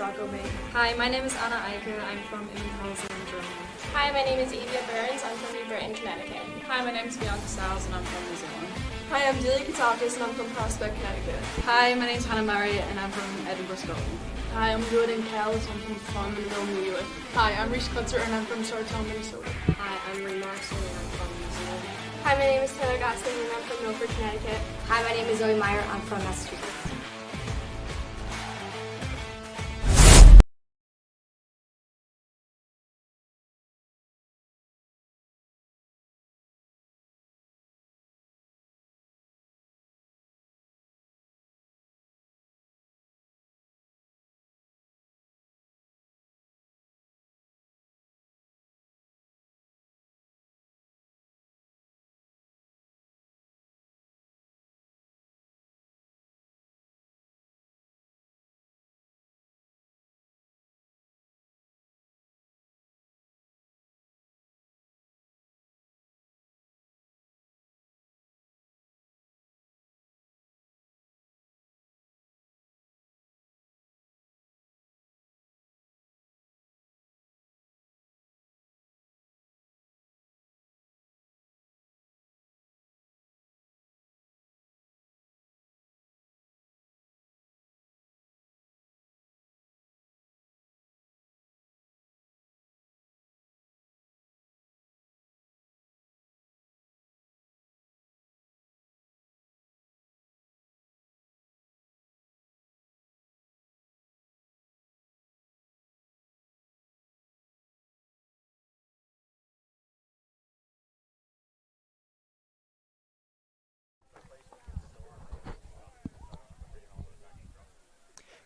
Soccer Maine. Hi, my name is Anna Eicher. I'm from Immenhausen in Germany. Hi, my name is Evia Burns. I'm from New Britain, Connecticut. Hi, my name is Bianca Stiles and I'm from New Zealand. Hi, I'm Delia Katakis and I'm from Prospect, Connecticut. Hi, my name is Hannah Murray and I'm from Edinburgh, Scotland. Hi, I'm Jordan Kells. I'm from Farmville, New York. Hi, I'm Reese Kutzer and I'm from Sartell, Minnesota. Hi, I'm Lee Marson and I'm from New Zealand. Hi, my name is Taylor Gosling and I'm from Milford, Connecticut. Hi, my name is Zoe Meyer. I'm from Massachusetts.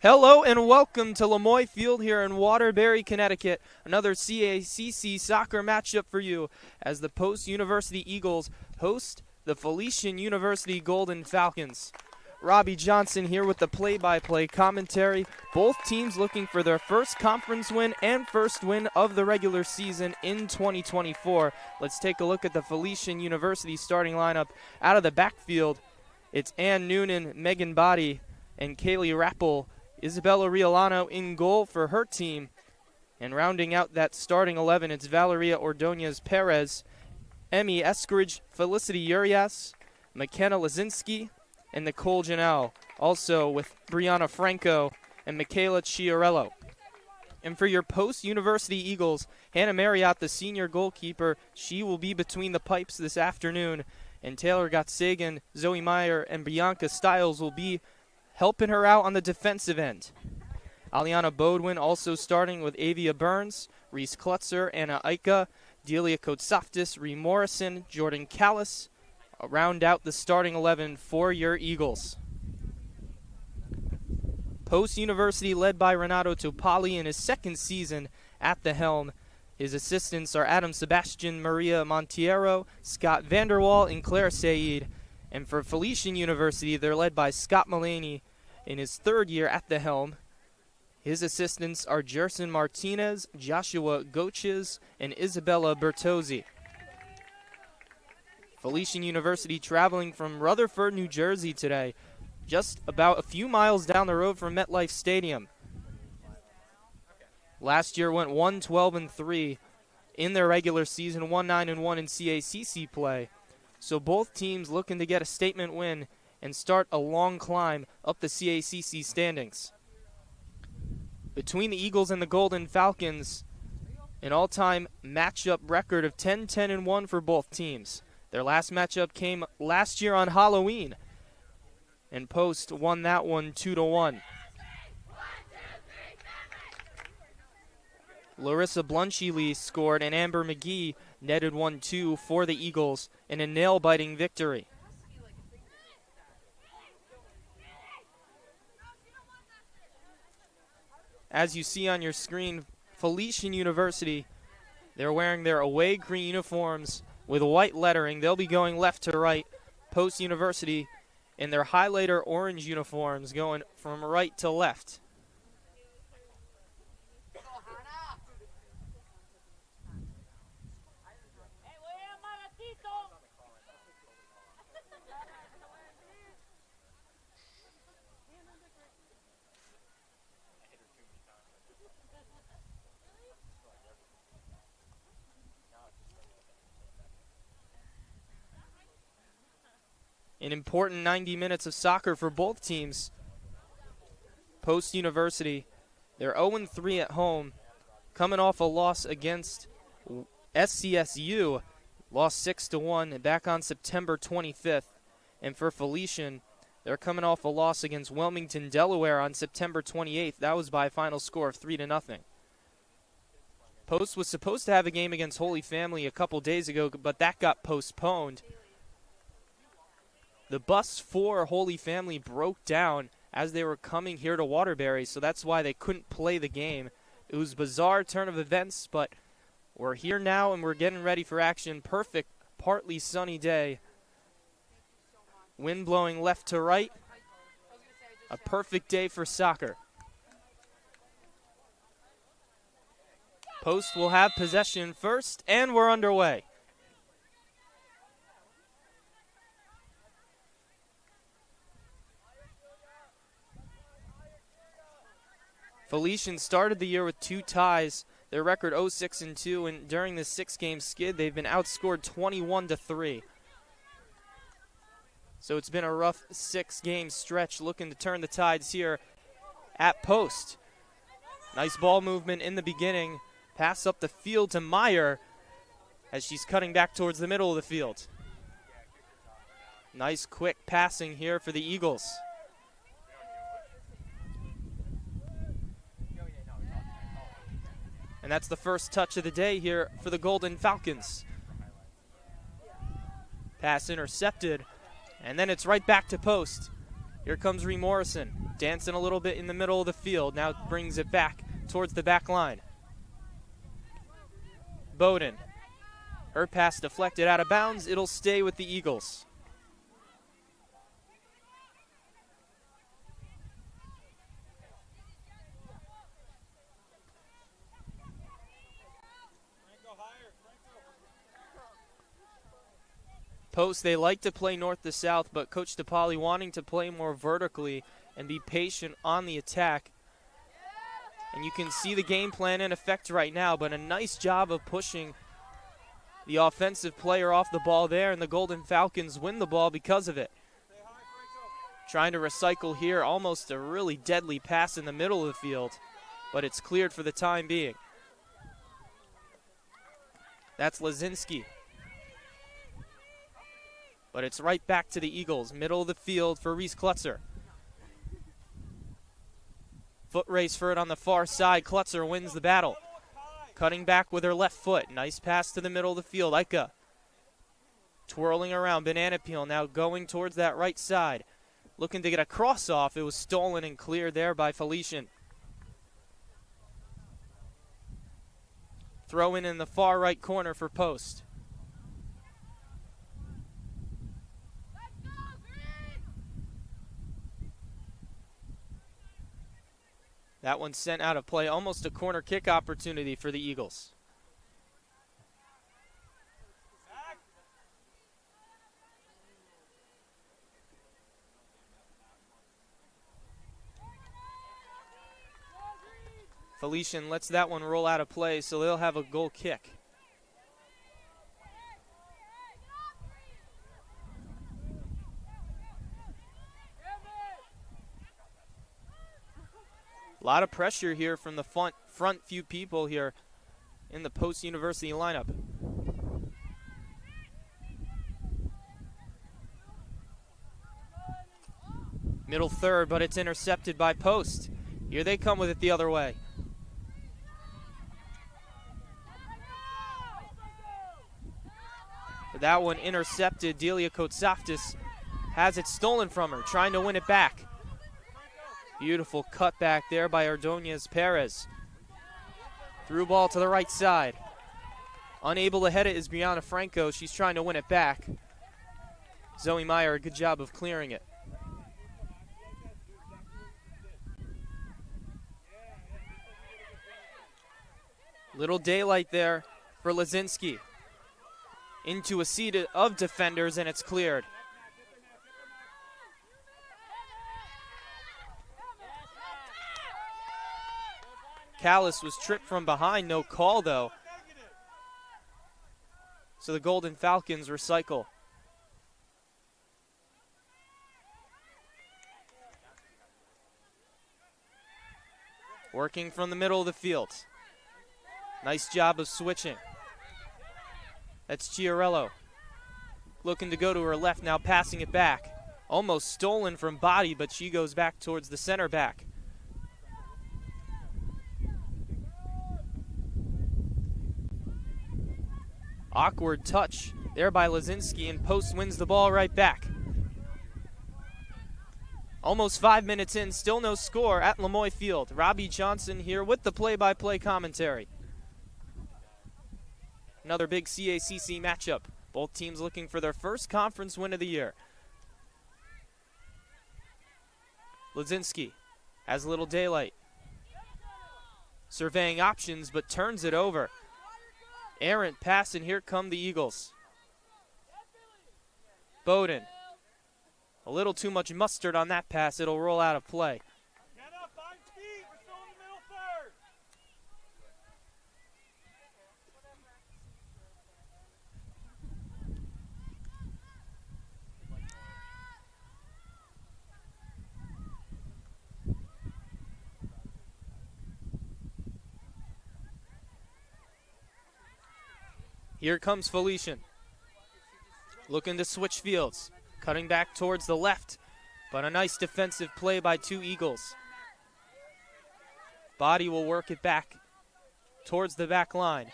Hello and welcome to Lemoy Field here in Waterbury, Connecticut. Another CACC soccer matchup for you as the Post University Eagles host the Felician University Golden Falcons. Robbie Johnson here with the play-by-play commentary. Both teams looking for their first conference win and first win of the regular season in 2024. Let's take a look at the Felician University starting lineup. Out of the backfield, it's Ann Noonan, Megan Body, and Kaylee Rappel. Isabella Riolano in goal for her team. And rounding out that starting 11, it's Valeria Ordonez Perez, Emmy Eskridge, Felicity Urias, McKenna Lazinski, and Nicole Janelle. Also with Brianna Franco and Michaela Chiarello. And for your post-University Eagles, Hannah Marriott, the senior goalkeeper, she will be between the pipes this afternoon. And Taylor Gottsagen, Zoe Meyer, and Bianca Stiles will be helping her out on the defensive end. Aliana Bodwin also starting with Avia Burns, Reese Klutzer, Anna Eika, Delia Kotsaftis, Ree Morrison, Jordan Callis. Round out the starting 11 for your Eagles. Post University led by Renato Topali in his second season at the helm. His assistants are Adam Sebastian, Maria Montiero, Scott Vanderwall, and Claire Said. And for Felician University, they're led by Scott Mullaney in his third year at the helm. His assistants are Jerson Martinez, Joshua Goches, and Isabella Bertozzi. Felician University traveling from Rutherford, New Jersey today, just about a few miles down the road from MetLife Stadium. Last year went 1-12-3 in their regular season, 1-9-1 in CACC play. So both teams looking to get a statement win and start a long climb up the CACC standings. Between the Eagles and the Golden Falcons, an all-time matchup record of 10-10-1 for both teams. Their last matchup came last year on Halloween, and Post won that one 2-1. Larissa Blunchy scored, and Amber McGee netted 1-2 for the Eagles in a nail-biting victory. As you see on your screen, Felician University, they're wearing their away green uniforms with white lettering. They'll be going left to right. Post University in their highlighter orange uniforms going from right to left. An important 90 minutes of soccer for both teams. Post University, they're 0-3 at home, coming off a loss against SCSU, lost 6-1 back on September 25th. And for Felician, they're coming off a loss against Wilmington, Delaware on September 28th. That was by a final score of 3-0. Post was supposed to have a game against Holy Family a couple days ago, but that got postponed. The bus for Holy Family broke down as they were coming here to Waterbury, so that's why they couldn't play the game. It was a bizarre turn of events, but we're here now and we're getting ready for action. Perfect, partly sunny day. Wind blowing left to right. A perfect day for soccer. Post will have possession first, and we're underway. Felician started the year with 2 ties. Their record 0-6-2, and during this 6-game skid, they've been outscored 21-3. So it's been a rough 6-game stretch, looking to turn the tides here at Post. Nice ball movement in the beginning. Pass up the field to Meyer as she's cutting back towards the middle of the field. Nice quick passing here for the Eagles. And that's the first touch of the day here for the Golden Falcons. Pass intercepted. And then it's right back to Post. Here comes Ree Morrison, dancing a little bit in the middle of the field. Now brings it back towards the back line. Bowden. Her pass deflected out of bounds. It'll stay with the Eagles. Post, they like to play north to south, but Coach DePauli wanting to play more vertically and be patient on the attack. And you can see the game plan in effect right now, but a nice job of pushing the offensive player off the ball there, and the Golden Falcons win the ball because of it. Trying to recycle here, almost a really deadly pass in the middle of the field, but it's cleared for the time being. That's Lazinski. But it's right back to the Eagles. Middle of the field for Reese Klutzer. Foot race for it on the far side. Klutzer wins the battle. Cutting back with her left foot. Nice pass to the middle of the field. Ika twirling around. Banana peel now going towards that right side. Looking to get a cross off. It was stolen and cleared there by Felician. Throw in the far right corner for Post. That one sent out of play, almost a corner kick opportunity for the Eagles. Felician lets that one roll out of play, so they'll have a goal kick. A lot of pressure here from the front few people here in the Post University lineup. Middle third, but it's intercepted by Post. Here they come with it the other way. That one intercepted. Delia Kotsaftis has it stolen from her, trying to win it back. Beautiful cutback there by Ordonez Perez. Through ball to the right side. Unable to head it is Brianna Franco. She's trying to win it back. Zoe Meyer, a good job of clearing it. Little daylight there for Lazinski. Into a sea of defenders, and it's cleared. Callis was tripped from behind, no call though. So the Golden Falcons recycle. working from the middle of the field. Nice job of switching. That's Chiarello. Looking to go to her left now, passing it back. Almost stolen from Body, but she goes back towards the center back. Awkward touch there by Lazinski, and Post wins the ball right back. Almost 5 minutes in, still no score at Lemoy Field. Robbie Johnson here with the play-by-play commentary. Another big CACC matchup. Both teams looking for their first conference win of the year. Lazinski has a little daylight. Surveying options, but turns it over. Errant pass, and here come the Eagles. Bowden. A little too much mustard on that pass. It'll roll out of play. Here comes Felician. Looking to switch fields. Cutting back towards the left. But a nice defensive play by two Eagles. Body will work it back towards the back line.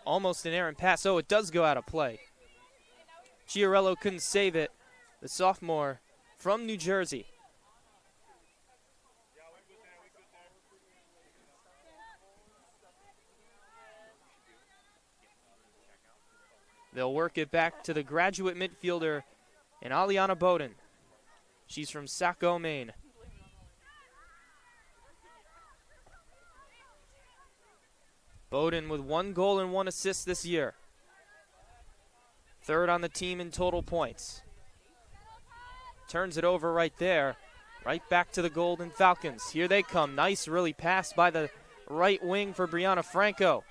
Almost an errant pass. Oh, it does go out of play. Chiarello couldn't save it. The sophomore from New Jersey. They'll work it back to the graduate midfielder in Aliana Bowden. She's from Saco, Maine. Bowden with 1 goal and 1 assist this year. Third on the team in total points. Turns it over right there. Right back to the Golden Falcons. Here they come. Nice really pass by the right wing for Brianna Franco.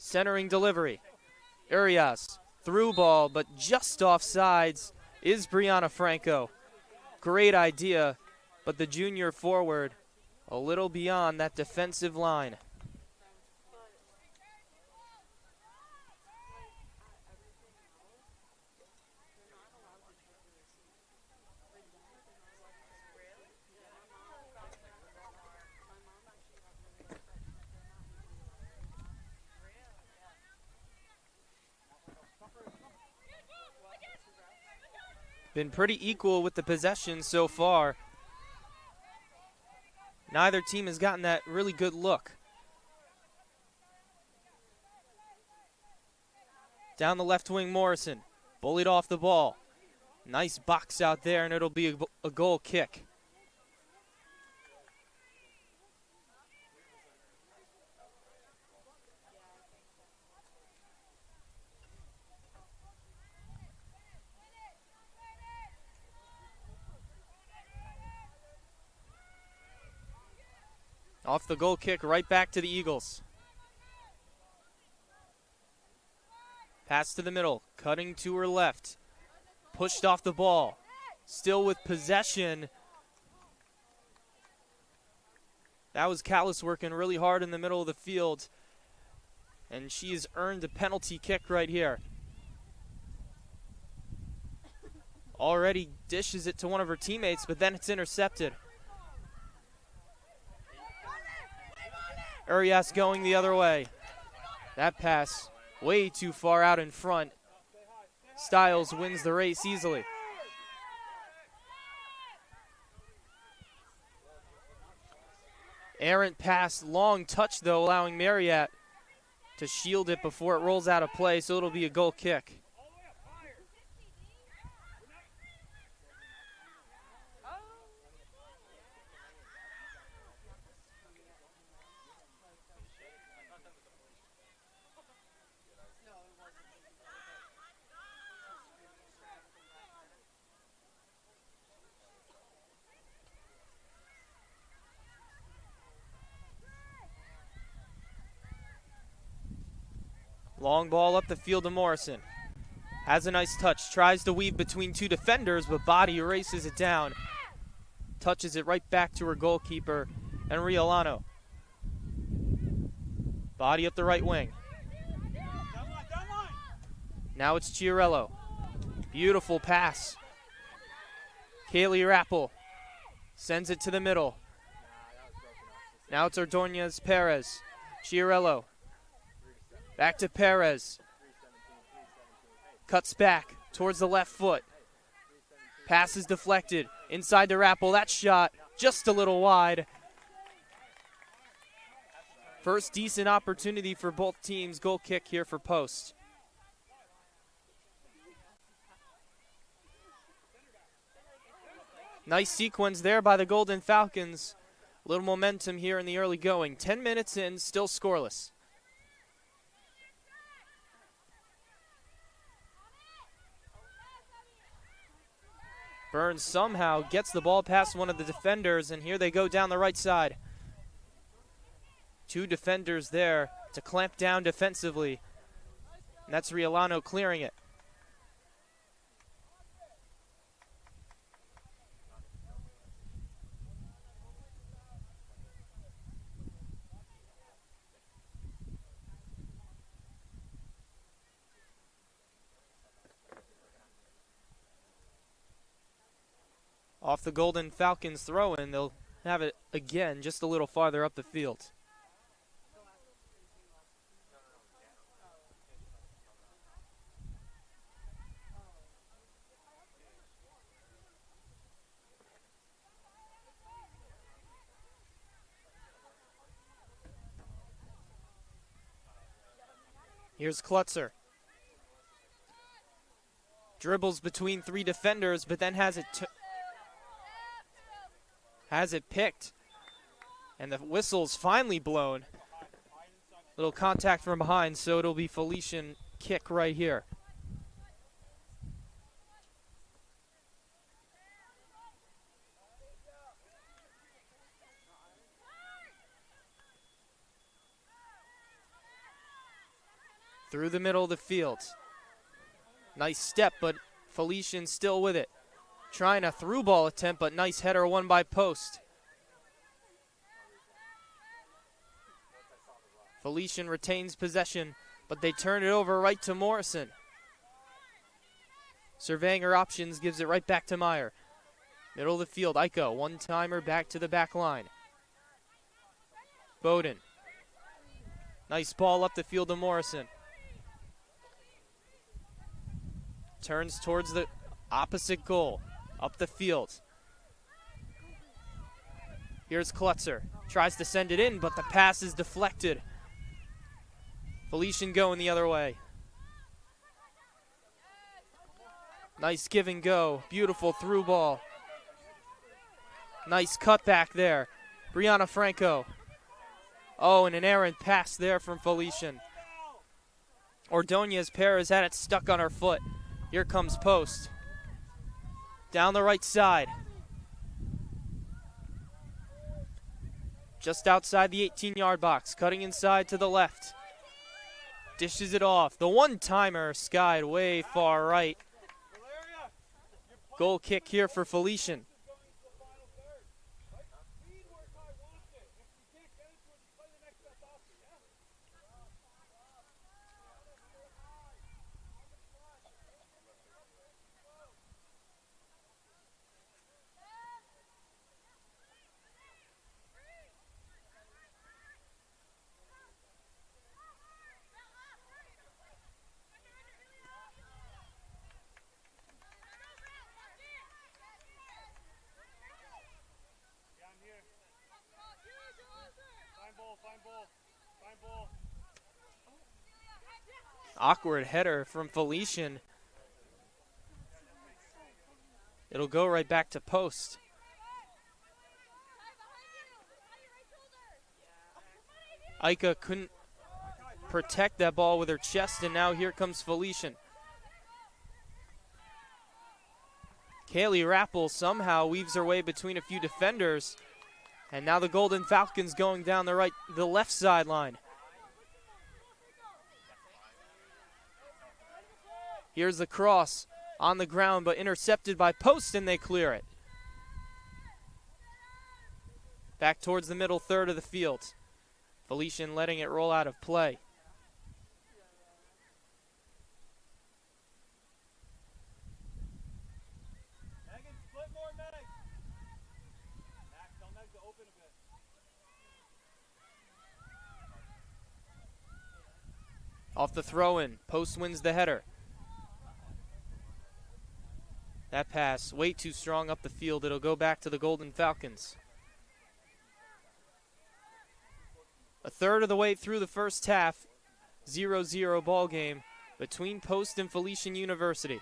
Centering delivery. Urias, through ball, but just off sides is Brianna Franco. Great idea, but the junior forward a little beyond that defensive line. Been pretty equal with the possession so far. Neither team has gotten that really good look. Down the left wing, Morrison. Bullied off the ball. Nice box out there, and it'll be a goal kick. Off the goal kick, right back to the Eagles. Pass to the middle, cutting to her left. Pushed off the ball. Still with possession. That was Callis working really hard in the middle of the field. And she has earned a penalty kick right here. Already dishes it to one of her teammates, but then it's intercepted. Urias going the other way. That pass way too far out in front. Stiles wins the race easily. Errant pass, long touch though, allowing Marriott to shield it before it rolls out of play, so it'll be a goal kick. Long ball up the field to Morrison. Has a nice touch. Tries to weave between two defenders, but Body erases it down. touches it right back to her goalkeeper, Enriolano. Body up the right wing. Now it's Chiarello. Beautiful pass. Kaylee Rappel sends it to the middle. Now it's Ordonez Perez. Chiarello. Back to Perez. Cuts back towards the left foot. Pass is deflected. Inside to Rappel. That shot just a little wide. First decent opportunity for both teams. Goal kick here for Post. Nice sequence there by the Golden Falcons. A little momentum here in the early going. 10 minutes in, still scoreless. Burns somehow gets the ball past one of the defenders, and here they go down the right side. Two defenders there to clamp down defensively. And that's Riolano clearing it. Off the Golden Falcons throw-in, they'll have it again just a little farther up the field. Here's Klutzer. Dribbles between three defenders, but then has it picked. And the whistle's finally blown. Little contact from behind, so it'll be Felician kick right here. Through the middle of the field. Nice step, but Felician still with it. Trying a through ball attempt, but nice header won by Post. Felician retains possession, but they turn it over right to Morrison. Surveying her options, gives it right back to Meyer. Middle of the field, Aiko, one-timer back to the back line. Bowden. Nice ball up the field to Morrison. Turns towards the opposite goal, up the field. Here's Klutzer, tries to send it in, but the pass is deflected. Felician going the other way. Nice give and go, beautiful through ball. Nice cutback there, Brianna Franco. Oh, and an errant pass there from Felician. Ordonez Perez had it stuck on her foot. Here comes Post. Down the right side. Just outside the 18-yard box. Cutting inside to the left. Dishes it off. The one-timer skied way far right. Goal kick here for Felician. Awkward header from Felician. It'll go right back to Post. Aika couldn't protect that ball with her chest, and now here comes Felician. Kaylee Rappel somehow weaves her way between a few defenders, and now the Golden Falcons going down the left sideline. Here's the cross on the ground, but intercepted by Post, and they clear it. Back towards the middle third of the field. Felician letting it roll out of play. Off the throw-in, Post wins the header. That pass, way too strong up the field. It'll go back to the Golden Falcons. A third of the way through the first half, 0-0 ball game between Post and Felician University.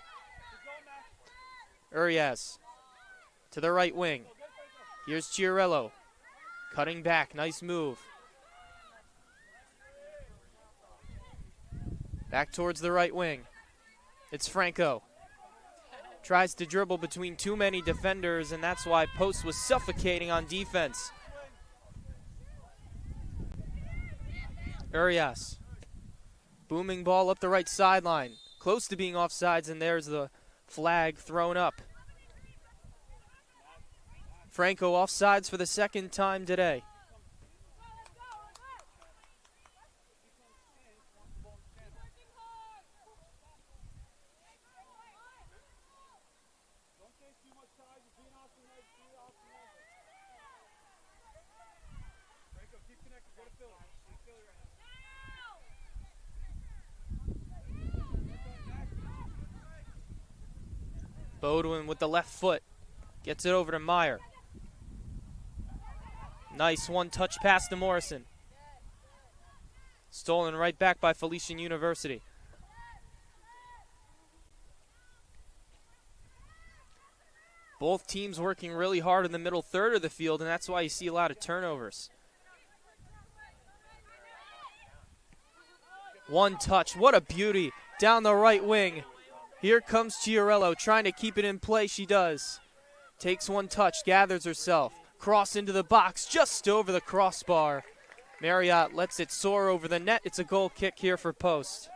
Urias to the right wing. Here's Chiarello, cutting back, nice move. Back towards the right wing. It's Franco. Tries to dribble between too many defenders, and that's why Post was suffocating on defense. Urias. Booming ball up the right sideline. Close to being offsides, and there's the flag thrown up. Franco offsides for the second time today. Bodwin with the left foot. Gets it over to Meyer. Nice one-touch pass to Morrison. Stolen right back by Felician University. Both teams working really hard in the middle third of the field, and that's why you see a lot of turnovers. One touch, what a beauty, down the right wing. Here comes Chiarello, trying to keep it in play, she does. Takes one touch, gathers herself. Cross into the box, just over the crossbar. Marriott lets it soar over the net. It's a goal kick here for Post.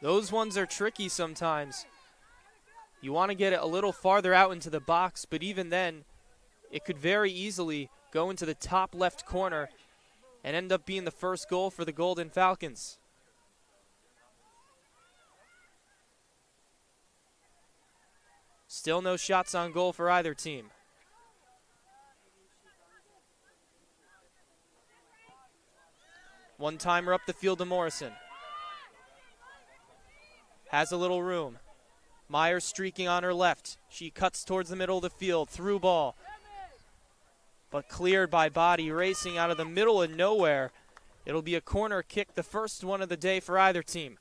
Those ones are tricky sometimes. You want to get it a little farther out into the box, but even then, it could very easily go into the top left corner and end up being the first goal for the Golden Falcons. Still no shots on goal for either team. One-timer up the field to Morrison. Has a little room. Meyer streaking on her left. She cuts towards the middle of the field. Through ball. But cleared by Body, racing out of the middle of nowhere. It'll be a corner kick, the first one of the day for either team.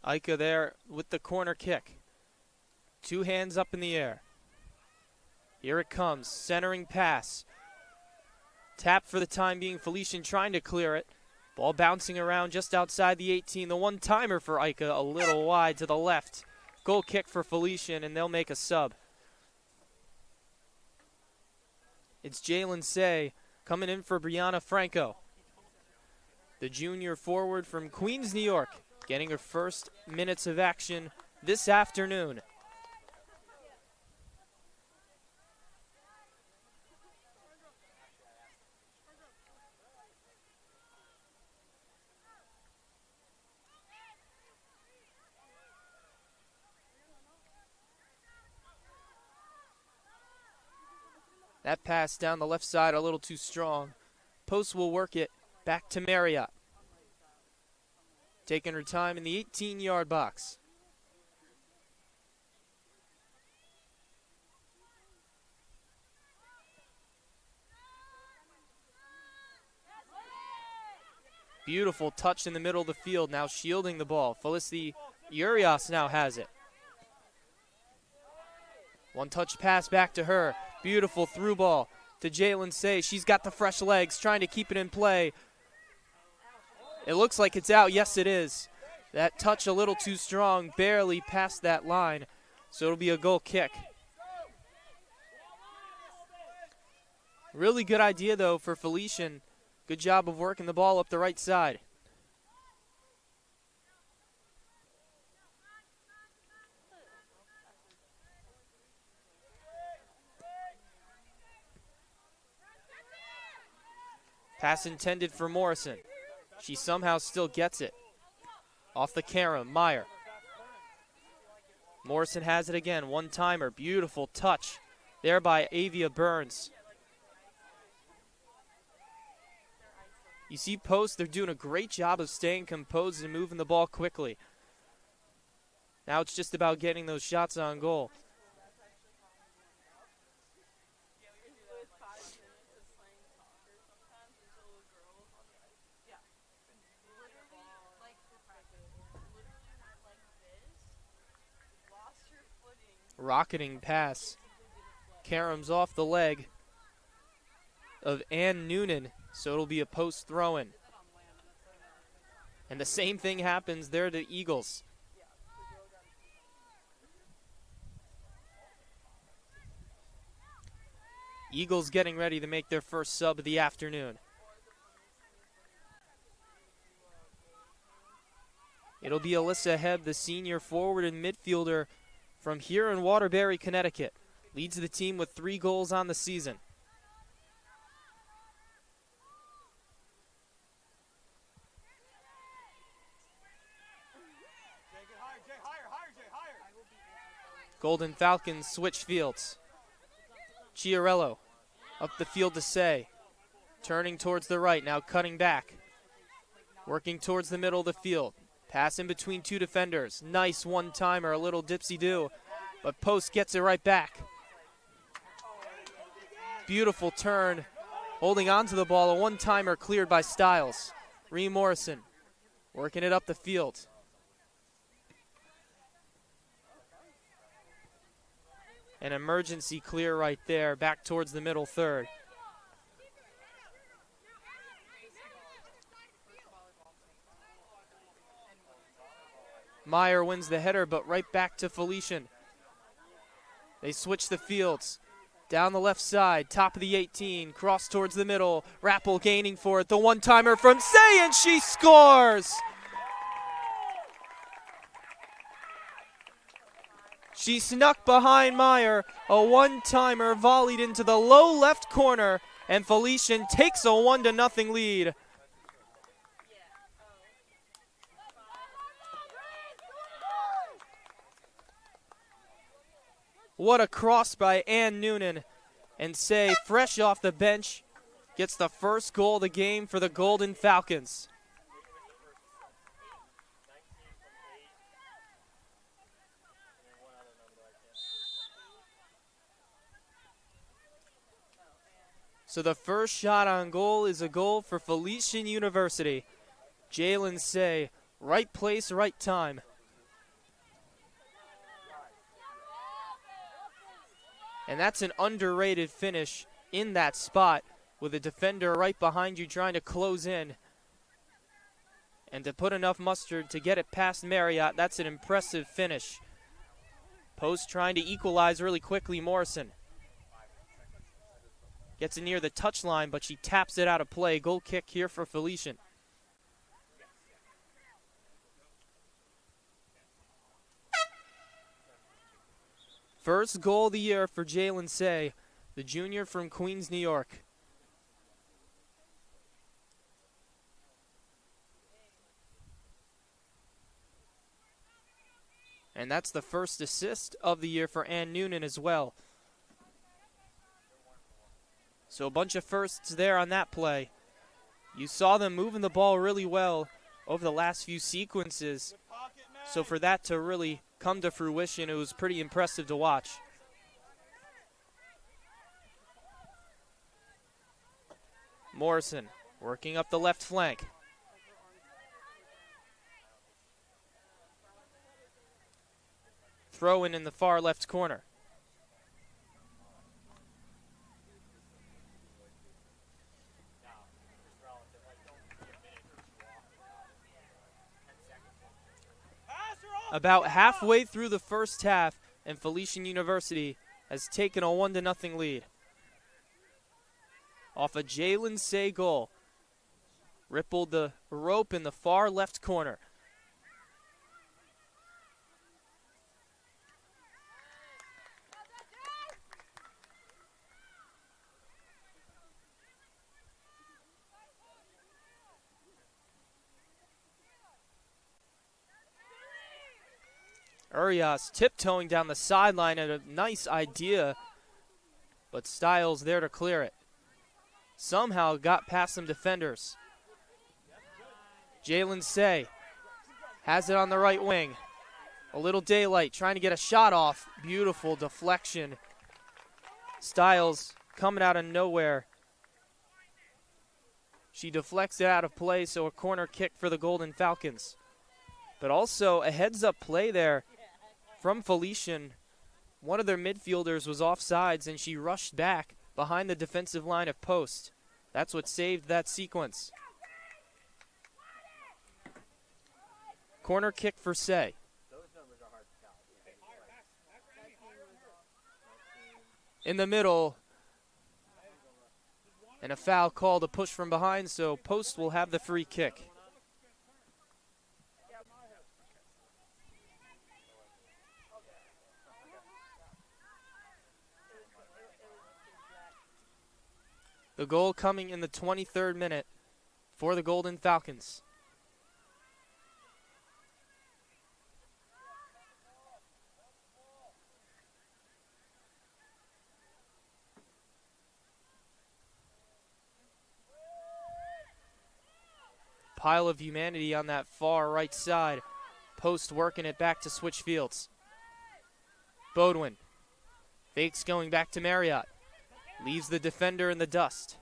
Ika there with the corner kick. Two hands up in the air. Here it comes, centering pass. Tap for the time being, Felician trying to clear it. Ball bouncing around just outside the 18. The one-timer for Ika, a little wide to the left. Goal kick for Felician, and they'll make a sub. It's Jalen Say coming in for Brianna Franco. The junior forward from Queens, New York, getting her first minutes of action this afternoon. That pass down the left side a little too strong. Post will work it back to Marriott. Taking her time in the 18-yard box. Beautiful touch in the middle of the field, now shielding the ball. Felicity Urias now has it. One touch pass back to her. Beautiful through ball. to Jalen Say. She's got the fresh legs, trying to keep it in play. It looks like it's out. Yes, it is. That touch a little too strong, barely past that line. So it'll be a goal kick. Really good idea, though, for Felician. Good job of working the ball up the right side. Pass intended for Morrison. She somehow still gets it. Off the carom, Meyer. Morrison has it again, one-timer, beautiful touch there by Avia Burns. You see Post, they're doing a great job of staying composed and moving the ball quickly. Now it's just about getting those shots on goal. Rocketing pass. Karem's off the leg of Ann Noonan, so it'll be a post throw-in. And the same thing happens there to Eagles. Eagles getting ready to make their first sub of the afternoon. It'll be Alyssa Hebb, the senior forward and midfielder from here in Waterbury, Connecticut. Leads the team with 3 goals on the season. Golden Falcons switch fields. Chiarello up the field to Say. Turning towards the right, now cutting back. Working towards the middle of the field. Pass in between 2 defenders. Nice one-timer, a little dipsy-do. But Post gets it right back. Beautiful turn. Holding on to the ball, a one-timer cleared by Stiles. Ree Morrison working it up the field. An emergency clear right there, back towards the middle third. Meyer wins the header, but right back to Felician. They switch the fields. Down the left side, top of the 18, cross towards the middle. Rappel gaining for it, the one-timer from Say, and she scores! She snuck behind Meyer, a one-timer volleyed into the low left corner, and Felician takes a 1-0 lead. What a cross by Ann Noonan. And Say, fresh off the bench, gets the first goal of the game for the Golden Falcons. So the first shot on goal is a goal for Felician University. Jalen Say, right place, right time. And that's an underrated finish in that spot with a defender right behind you trying to close in. And to put enough mustard to get it past Marriott, that's an impressive finish. Post trying to equalize really quickly, Morrison. Gets it near the touchline, but she taps it out of play. Goal kick here for Felician. First goal of the year for Jalen Say, the junior from Queens, New York. And that's the first assist of the year for Ann Noonan as well. So a bunch of firsts there on that play. You saw them moving the ball really well over the last few sequences. So for that to really come to fruition, it was pretty impressive to watch. Morrison working up the left flank. Throw in the far left corner. about halfway through the first half, and Felician University has taken a 1-0 lead. Off a Jalen Say goal. Rippled the rope in the far left corner. Urias tiptoeing down the sideline at a nice idea, but Styles there to clear it. Somehow got past some defenders. Jalen Say has it on the right wing. A little daylight trying to get a shot off. Beautiful deflection. Styles coming out of nowhere. She deflects it out of play, so a corner kick for the Golden Falcons. But also a heads-up play there from Felician. One of their midfielders was offsides, and she rushed back behind the defensive line of post. That's what saved that sequence. Corner kick for Say. In the middle. And a foul called, a push from behind, so post will have the free kick. The goal coming in the 23rd minute for the Golden Falcons. Pile of humanity on that far right side. Post working it back to switch fields. Bodwin fakes going back to Marriott. Leaves the defender in the dust.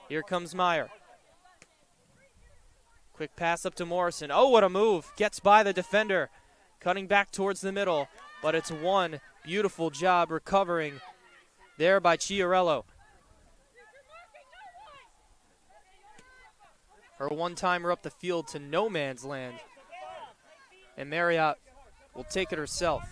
Here comes Meyer. Quick pass up to Morrison. Oh, what a move. Gets by the defender. Cutting back towards the middle. But it's one beautiful job recovering there by Chiarello. Her one-timer up the field to no man's land. And Marriott will take it herself.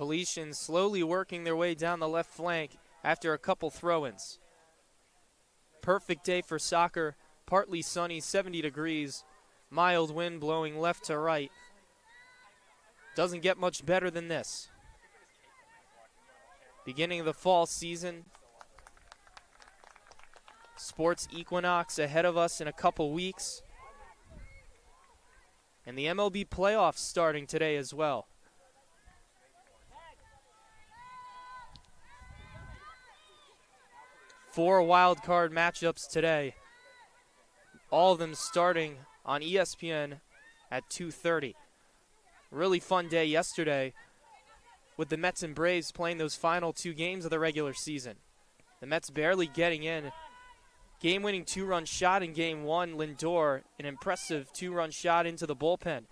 Felician slowly working their way down the left flank after a couple throw-ins. Perfect day for soccer. Partly sunny, 70 degrees. Mild wind blowing left to right. Doesn't get much better than this. Beginning of the fall season. Sports equinox ahead of us in a couple weeks. And the MLB playoffs starting today as well. Four wild card matchups today. All of them starting on ESPN at 2:30. Really fun day yesterday with the Mets and Braves playing those final two games of the regular season. The Mets barely getting in. Game-winning two-run shot in Game 1, Lindor, an impressive two-run shot into the bullpen.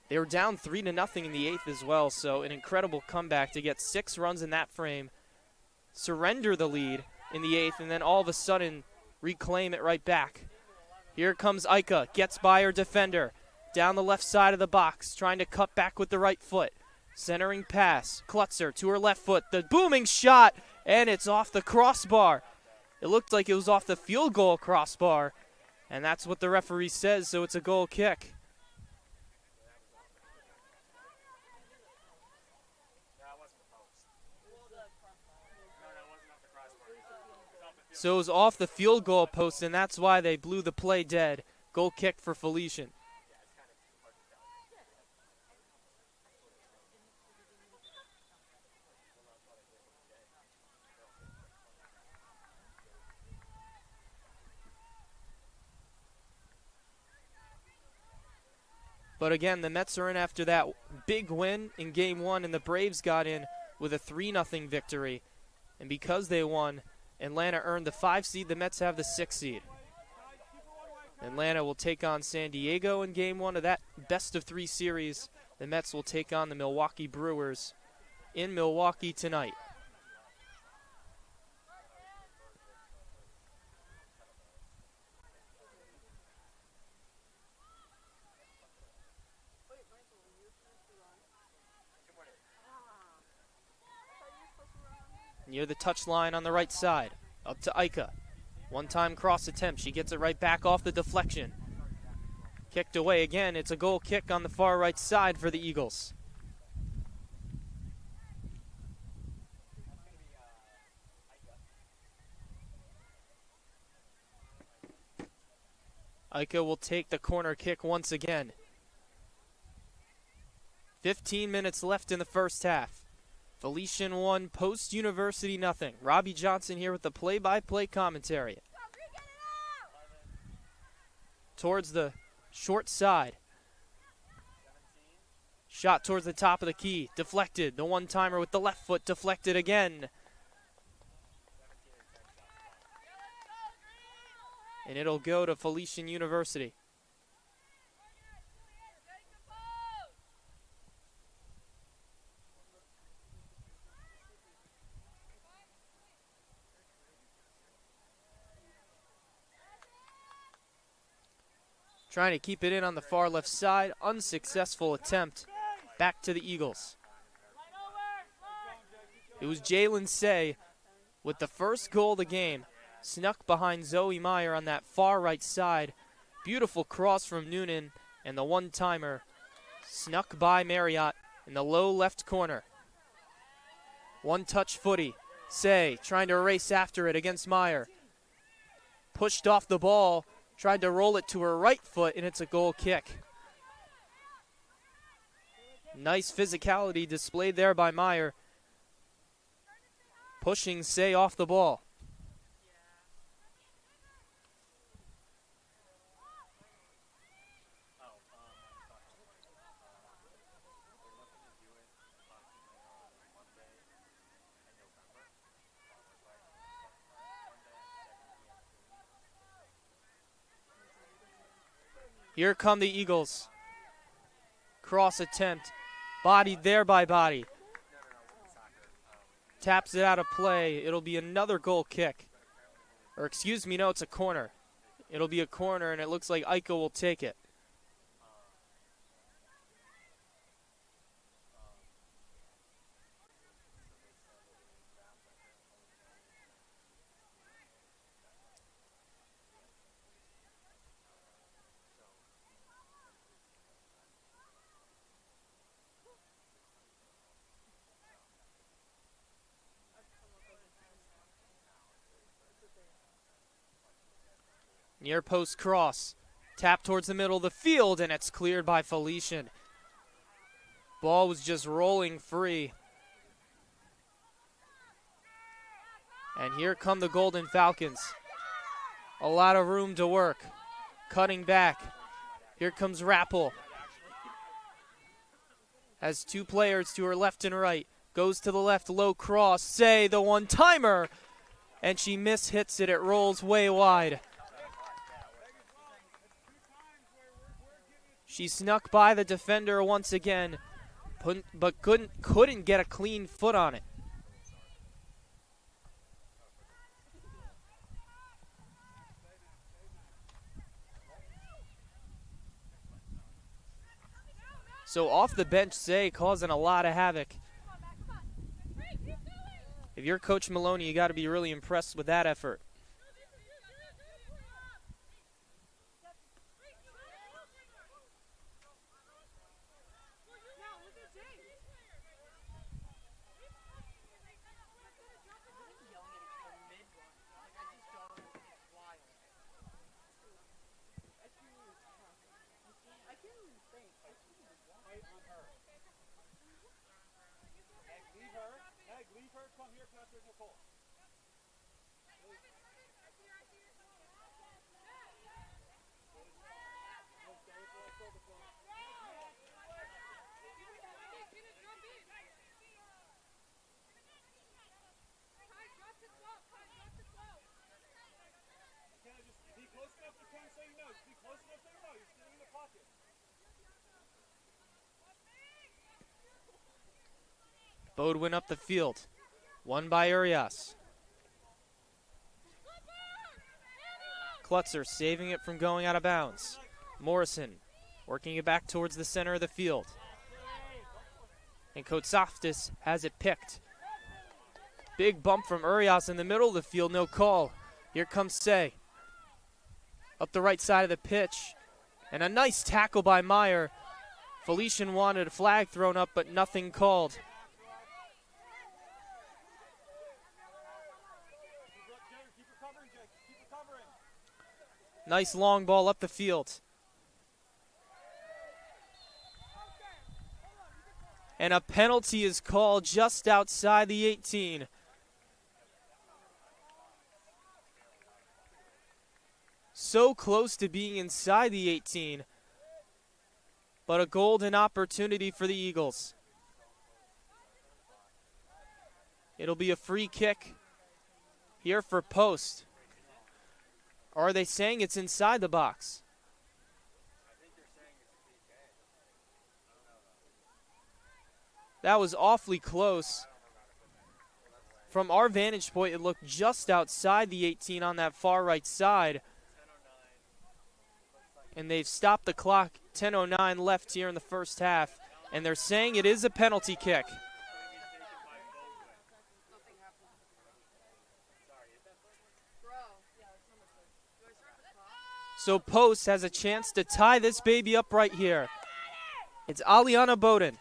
They were down 3-0 in the eighth as well, so an incredible comeback to get 6 runs in that frame, surrender the lead in the eighth, and then all of a sudden reclaim it right back. Here comes Ika, gets by her defender, down the left side of the box, trying to cut back with the right foot. Centering pass, Klutzer to her left foot, the booming shot, and it's off the crossbar. It looked like it was off the field goal crossbar, and that's what the referee says, so it's a goal kick. So it was off the field goal post, and that's why they blew the play dead. Goal kick for Felician. But again, the Mets are in after that big win in Game 1, and the Braves got in with a 3-0 victory. And because they won, Atlanta earned the 5 seed. The Mets have the 6 seed. Atlanta will take on San Diego in Game 1 of that best-of-3 series. The Mets will take on the Milwaukee Brewers in Milwaukee tonight. Near the touch line on the right side. Up to Ika. One-time cross attempt. She gets it right back off the deflection. Kicked away again. It's a goal kick on the far right side for the Eagles. Ika will take the corner kick once again. 15 minutes left in the first half. Felician 1, Post University nothing. Robbie Johnson here with the play-by-play commentary. Towards the short side. Shot towards the top of the key. Deflected. The one-timer with the left foot deflected again. And it'll go to Felician University. Trying to keep it in on the far left side. Unsuccessful attempt. Back to the Eagles. It was Jalen Say with the first goal of the game. Snuck behind Zoe Meyer on that far right side. Beautiful cross from Noonan. And the one-timer snuck by Marriott in the low left corner. One-touch footy. Say trying to race after it against Meyer. Pushed off the ball. Tried to roll it to her right foot, and it's a goal kick. Nice physicality displayed there by Meyer. Pushing Say off the ball. Here come the Eagles. Cross attempt. Bodied there by Body. Taps it out of play. It'll be another goal kick. Or excuse me, no, it's a corner. It'll be a corner, and it looks like Ika will take it. Near post cross. Tap towards the middle of the field, and it's cleared by Felician. Ball was just rolling free. And here come the Golden Falcons. A lot of room to work. Cutting back. Here comes Rappel. Has two players to her left and right. Goes to the left, low cross. Say the one-timer. And she mishits it. It rolls way wide. She snuck by the defender once again, but couldn't get a clean foot on it. So off the bench, Say causing a lot of havoc. If you're Coach Maloney, you got to be really impressed with that effort. Bodwin up the field. Won by Urias. Klutzer saving it from going out of bounds. Morrison working it back towards the center of the field. And Kotsaftis has it picked. Big bump from Urias in the middle of the field, no call. Here comes Say. Up the right side of the pitch. And a nice tackle by Meyer. Felician wanted a flag thrown up, but nothing called. Nice long ball up the field. And a penalty is called just outside the 18. So close to being inside the 18. But a golden opportunity for the Eagles. It'll be a free kick here for Post. Or are they saying it's inside the box? That was awfully close. From our vantage point, it looked just outside the 18 on that far right side. And they've stopped the clock. 10:09 left here in the first half. And they're saying it is a penalty kick. So Post has a chance to tie this baby up right here. It's Aliana Bowden.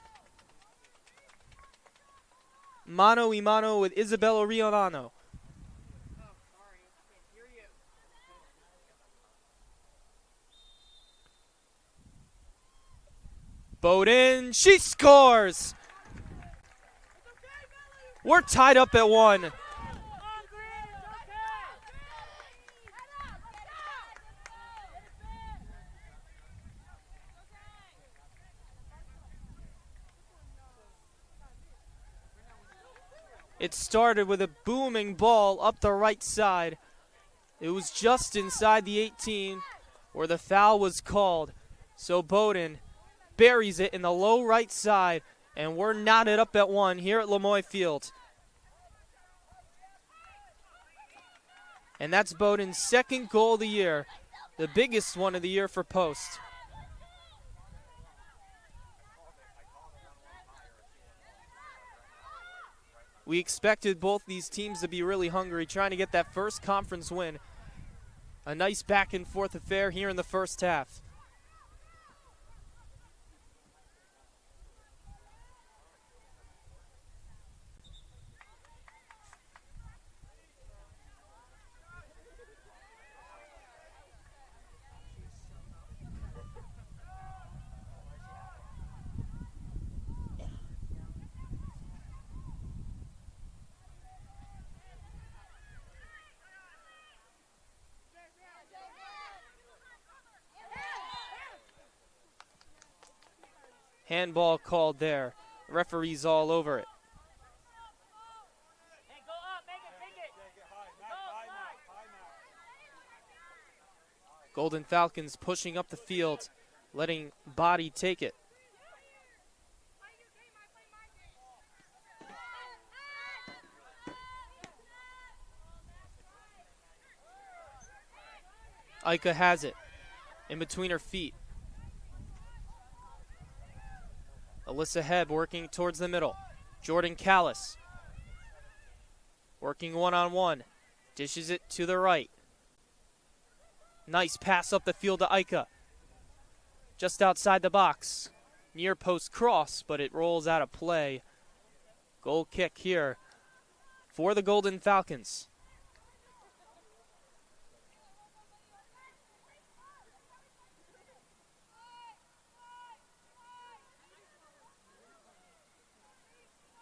Mano y mano with Isabella Rionano. Bowden, she scores! We're tied up at 1. It started with a booming ball up the right side. It was just inside the 18 where the foul was called. So Bowden buries it in the low right side, and we're knotted up at 1 here at Lemoy Field. And that's Bowden's second goal of the year, the biggest one of the year for Post. We expected both these teams to be really hungry, trying to get that first conference win. A nice back and forth affair here in the first half. Handball called there. Referees all over it. Golden Falcons pushing up the field, letting Body take it. Ika has it in between her feet. Alyssa Hebb working towards the middle. Jordan Callis working one-on-one. Dishes it to the right. Nice pass up the field to Ika. Just outside the box. Near post cross, but it rolls out of play. Goal kick here for the Golden Falcons.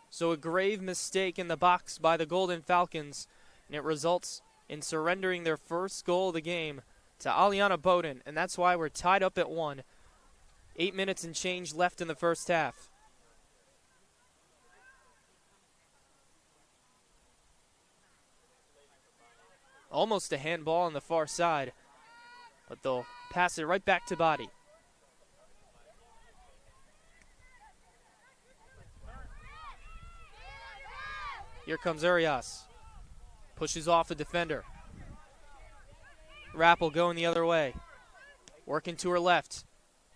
So a grave mistake in the box by the Golden Falcons, and it results in surrendering their first goal of the game to Aliana Bowden, and that's why we're tied up at 1. 8 minutes and change left in the first half. Almost a handball on the far side, but they'll pass it right back to Body. Here comes Urias. Pushes off a defender. Rappel going the other way. Working to her left.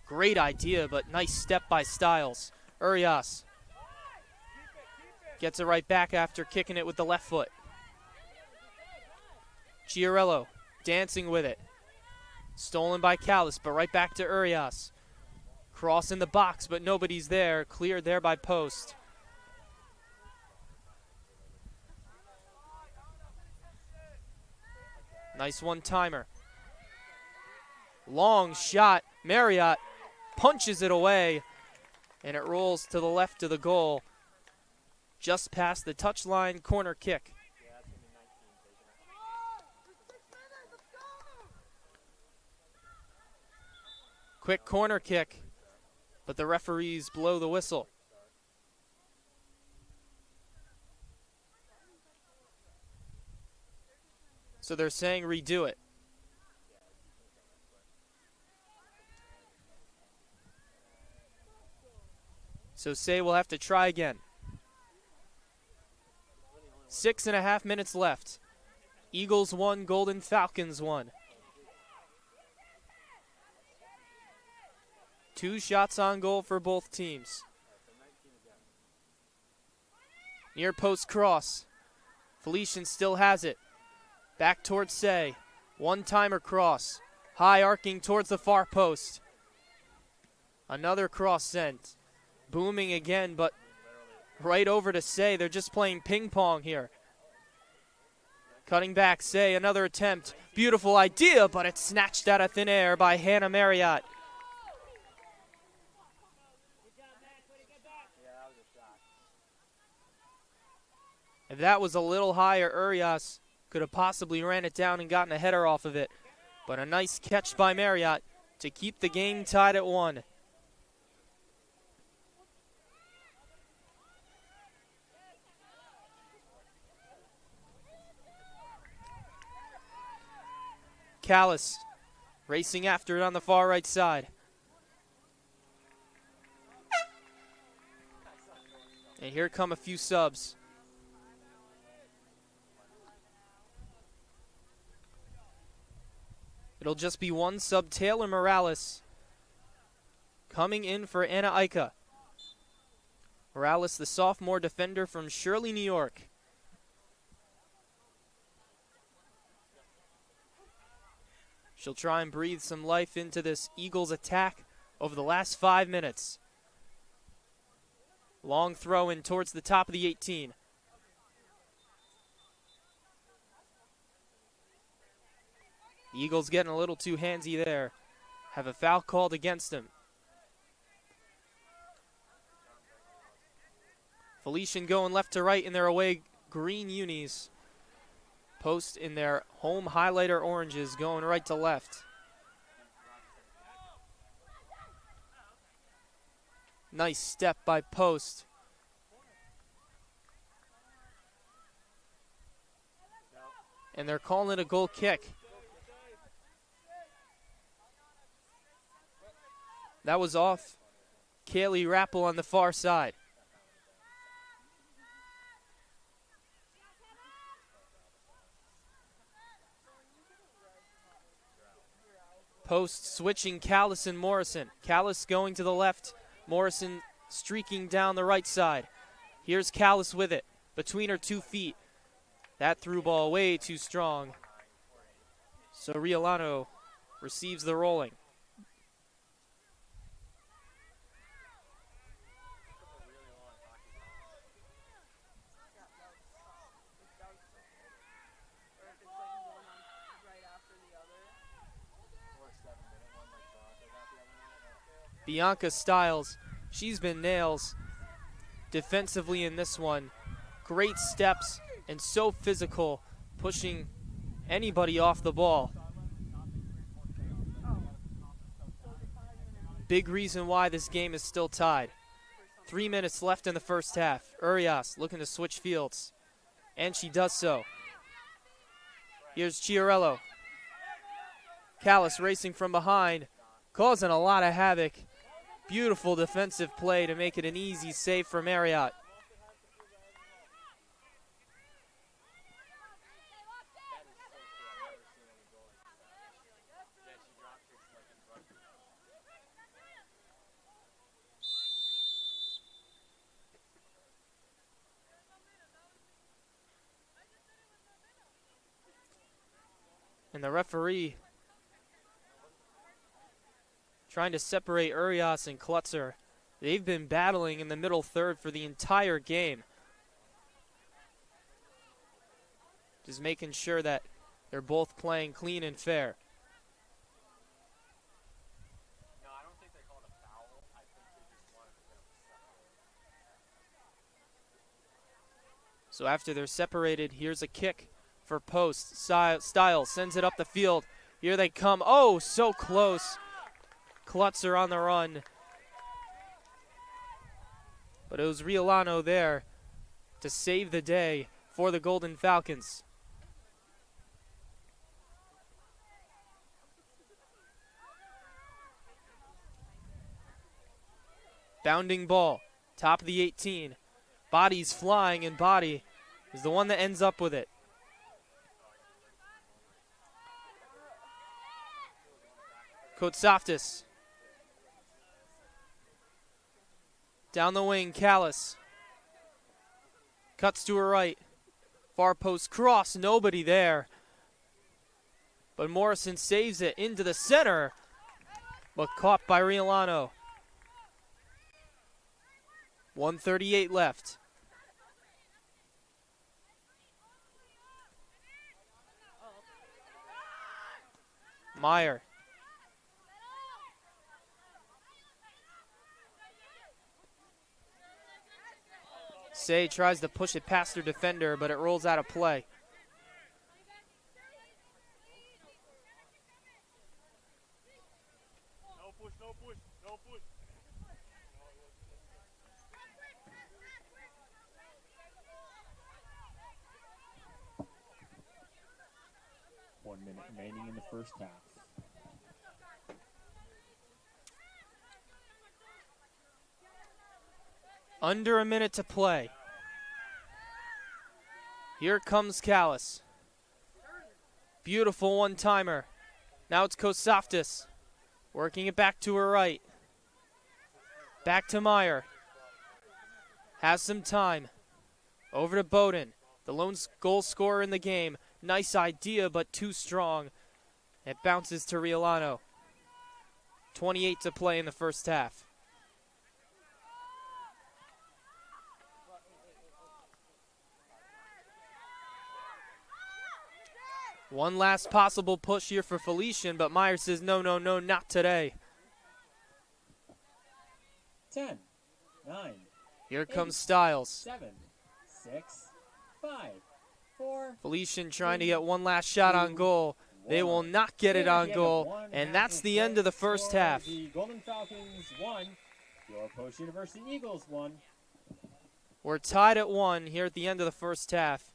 Great idea, but nice step by Stiles. Urias gets it right back after kicking it with the left foot. Chiarello dancing with it. Stolen by Callis, but right back to Urias. Cross in the box, but nobody's there. Cleared there by Post. Nice one-timer. Long shot. Marriott punches it away, and it rolls to the left of the goal. Just past the touchline, corner kick. Quick corner kick, but the referees blow the whistle. So they're saying redo it. So say we'll have to try again. 6.5 minutes left. Eagles 1, Golden Falcons 1. 2 shots on goal for both teams. Near post cross. Felician still has it. Back towards Say. One-timer cross. High arcing towards the far post. Another cross sent. Booming again, but right over to Say. They're just playing ping pong here. Cutting back, Say, another attempt. Beautiful idea, but it's snatched out of thin air by Hannah Marriott. If that was a little higher, Urias could have possibly ran it down and gotten a header off of it. But a nice catch by Marriott to keep the game tied at 1. Callis racing after it on the far right side. And here come a few subs. It'll just be one sub, Taylor Morales, coming in for Anna Ica. Morales, the sophomore defender from Shirley, New York. She'll try and breathe some life into this Eagles attack over the last 5 minutes. Long throw in towards the top of the 18. The Eagles getting a little too handsy there. Have a foul called against him. Felician going left to right in their away green unis. Post in their home highlighter oranges going right to left. Nice step by Post. And they're calling it a goal kick. That was off Kaylee Rappel on the far side. Post switching Callis and Morrison. Callis going to the left. Morrison streaking down the right side. Here's Callis with it between her 2 feet. That through ball way too strong. So Riolano receives the rolling. Bianca Stiles, she's been nails defensively in this one. Great steps and so physical, pushing anybody off the ball. Big reason why this game is still tied. 3 minutes left in the first half. Urias looking to switch fields, and she does so. Here's Chiarello. Callis racing from behind, causing a lot of havoc. Beautiful defensive play to make it an easy save for Marriott. And the referee trying to separate Urias and Klutzer. They've been battling in the middle third for the entire game. Just making sure that they're both playing clean and fair. No, I don't think they called a foul. I think they just wanted to get them separated. So after they're separated, here's a kick for post. Styles sends it up the field. Here they come. Oh, so close. Klutzer on the run. But it was Riolano there to save the day for the Golden Falcons. Bounding ball, top of the 18. Body's flying, and Body is the one that ends up with it. Kotsaftis. Down the wing, Callis. Cuts to her right. Far post cross, nobody there. But Morrison saves it into the center, but caught by Riolano. 1:38 left. Meyer. Say tries to push it past her defender, but it rolls out of play. No push, no push, no push. 1 minute remaining in the first half. Under a minute to play. Here comes Callis. Beautiful one-timer. Now it's Kosaftis. Working it back to her right. Back to Meyer. Has some time. Over to Bowden. The lone goal scorer in the game. Nice idea, but too strong. It bounces to Riolano. 28 to play in the first half. One last possible push here for Felician, but Meyer says, no, no, no, not today. 10, 9. Here comes Styles. 7, 6, 5, 4. Felician trying to get one last shot on goal. They will not get it on goal, and that's the end of the first half. The Golden Falcons 1, your Post University Eagles 1. We're tied at 1 here at the end of the first half.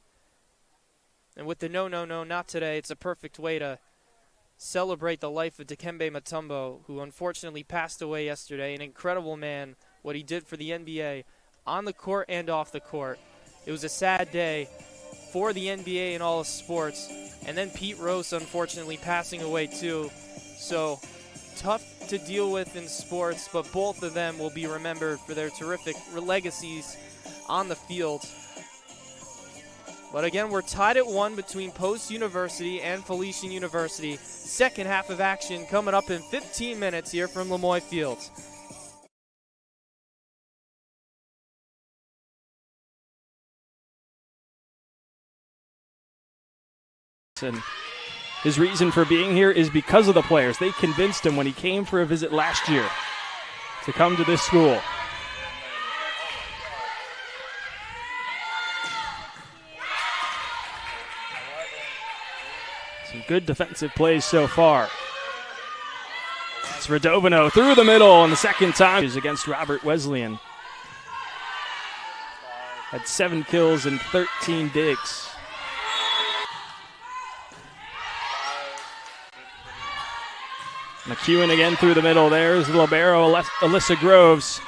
And with the no, no, no, not today, it's a perfect way to celebrate the life of Dikembe Mutombo, who unfortunately passed away yesterday. An incredible man, what he did for the NBA on the court and off the court. It was a sad day for the NBA and all of sports. And then Pete Rose, unfortunately, passing away too. So tough to deal with in sports, but both of them will be remembered for their terrific legacies on the field. But again, we're tied at 1 between Post University and Felician University. Second half of action coming up in 15 minutes here from Lemoy Field. And his reason for being here is because of the players. They convinced him when he came for a visit last year to come to this school. Some good defensive plays so far. It's Radovino through the middle, and the second time is against Robert Wesleyan. Had 7 kills and 13 digs. McEwen again through the middle. There's the libero, Alyssa Groves.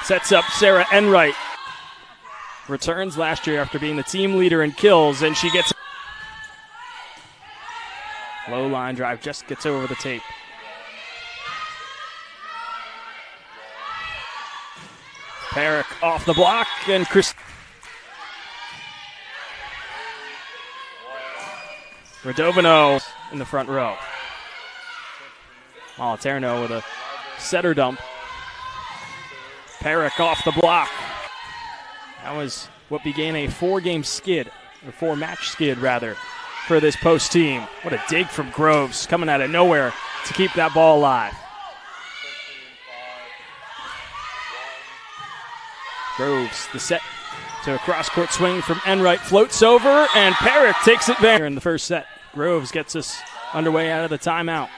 Sets up Sarah Enright. Returns last year after being the team leader in kills, and she gets low line drive, just gets over the tape. Perrick off the block, and Chris Radovino in the front row. Moliterno with a setter dump. Perick off the block. That was what began a 4-game skid, or 4-match skid rather, for this post team. What a dig from Groves, coming out of nowhere to keep that ball alive. Groves, the set to a cross-court swing from Enright, floats over, and Perick takes it there in the first set. Groves gets us underway out of the timeout.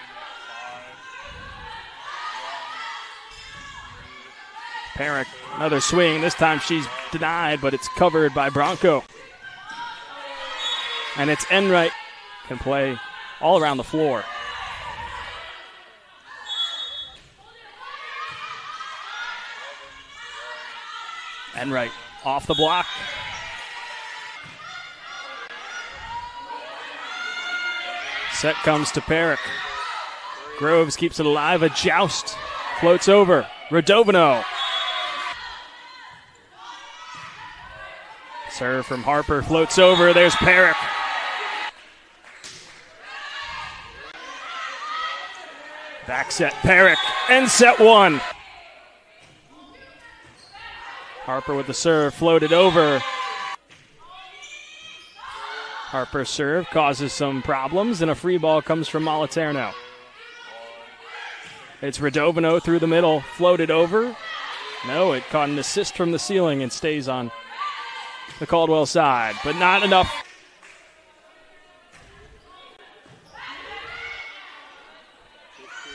Perick, another swing. This time she's denied, but it's covered by Bronco. And it's Enright, can play all around the floor. Enright off the block. Set comes to Perick. Groves keeps it alive. A joust floats over. Radovino. Serve from Harper floats over. There's Perick. Back set Perick. End set 1. Harper with the serve floated over. Harper's serve causes some problems, and a free ball comes from Moliterno. It's Radovino through the middle, floated over. No, it caught an assist from the ceiling and stays on the Caldwell side, but not enough.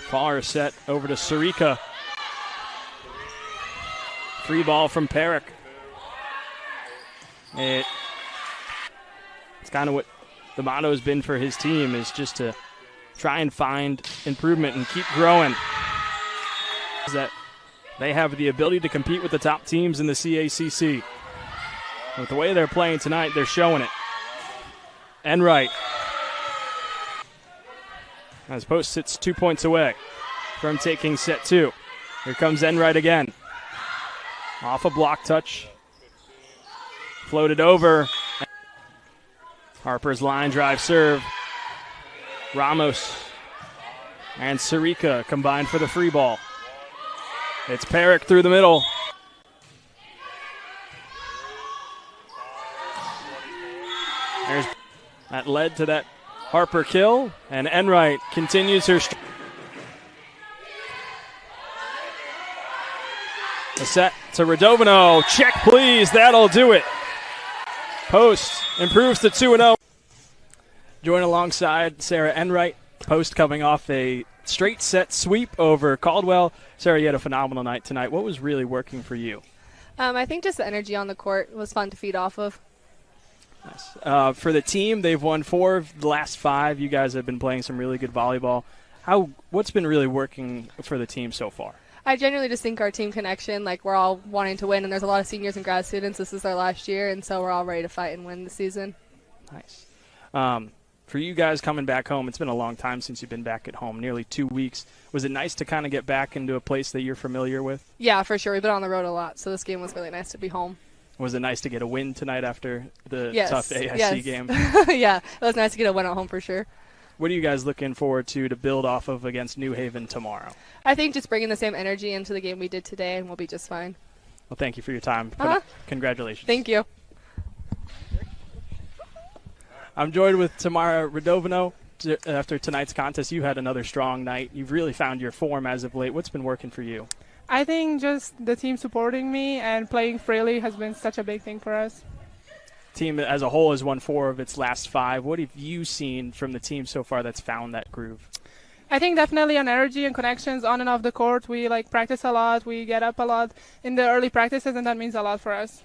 Far set over to Sarika. Free ball from Perick. It's kind of what the motto has been for his team, is just to try and find improvement and keep growing. Is that they have the ability to compete with the top teams in the CACC. With the way they're playing tonight, they're showing it. Enright. As post sits 2 points away from taking set 2. Here comes Enright again. Off a block touch. Floated over. Harper's line drive serve. Ramos and Sarika combined for the free ball. It's Perick through the middle. That led to that Harper kill, and Enright continues her a set to Radovino. Check, please. That'll do it. Post improves to 2-0. Join alongside Sarah Enright. Post coming off a straight set sweep over Caldwell. Sarah, you had a phenomenal night tonight. What was really working for you? I think just the energy on the court was fun to feed off of. Nice. For the team, they've won 4 of the last 5. You guys have been playing some really good volleyball. What's been really working for the team so far? I genuinely just think our team connection, like we're all wanting to win, and there's a lot of seniors and grad students. This is our last year, and so we're all ready to fight and win the season. Nice. For you guys coming back home, it's been a long time since you've been back at home, nearly 2 weeks. Was it nice to kind of get back into a place that you're familiar with? Yeah, for sure. We've been on the road a lot, so this game was really nice to be home. Was it nice to get a win tonight after the tough AIC game? Yeah, it was nice to get a win at home for sure. What are you guys looking forward to build off of against New Haven tomorrow? I think just bringing the same energy into the game we did today, and we'll be just fine. Well, thank you for your time. Congratulations. Thank you. I'm joined with Tamara Radovino. After tonight's contest, you had another strong night. You've really found your form as of late. What's been working for you? I think just the team supporting me and playing freely has been such a big thing for us. Team as a whole has won 4 of its last 5. What have you seen from the team so far that's found that groove? I think definitely on energy and connections on and off the court. We practice a lot. We get up a lot in the early practices, and that means a lot for us.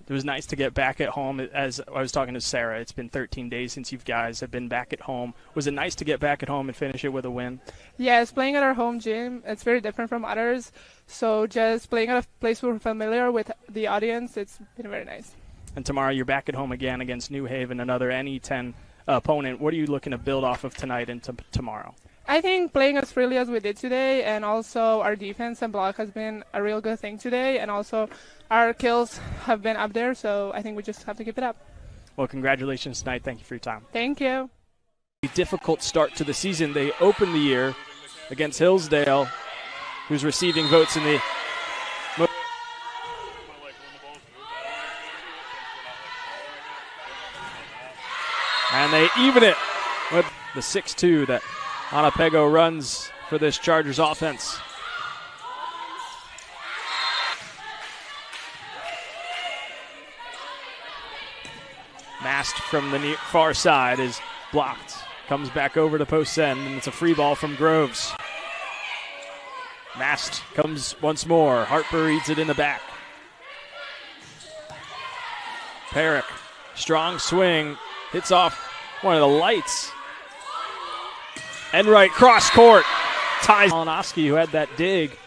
It was nice to get back at home. As I was talking to Sarah, it's been 13 days since you guys have been back at home. Was it nice to get back at home and finish it with a win? Yes, playing at our home gym, it's very different from others. So just playing at a place we're familiar with the audience, it's been very nice. And tomorrow you're back at home again against New Haven, another NE10 opponent. What are you looking to build off of tonight into tomorrow? I think playing as freely as we did today, and also our defense and block has been a real good thing today, and also our kills have been up there, so I think we just have to keep it up. Well, congratulations tonight. Thank you for your time. Thank you. A difficult start to the season. They opened the year against Hillsdale, who's receiving votes in the and they even it with the 6-2 that Onopego runs for this Chargers offense. Mast from the far side is blocked. Comes back over to post end, and it's a free ball from Groves. Mast comes once more. Harper reads it in the back. Perrick, strong swing, hits off one of the lights. Enright cross court, ties Malinowski, who had that dig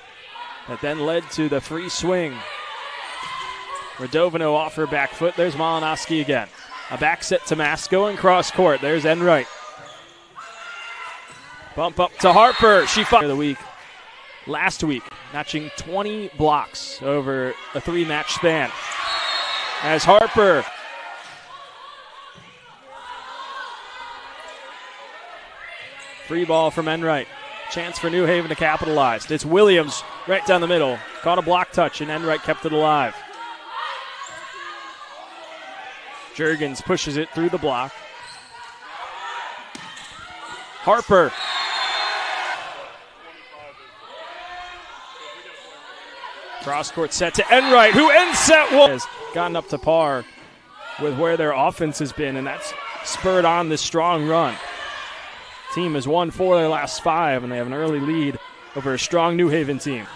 that then led to the free swing. Radovino off her back foot. There's Malinowski again. A back set to Mast going cross court. There's Enright. Bump up to Harper. She fought the week. Last week, notching 20 blocks over a 3-match span. As Harper free ball from Enright. Chance for New Haven to capitalize. It's Williams right down the middle. Caught a block touch, and Enright kept it alive. Juergens pushes it through the block. Harper. Cross court set to Enright, who ends set one. Has gotten up to par with where their offense has been, and that's spurred on this strong run. Team has won 4 of their last 5, and they have an early lead over a strong New Haven team.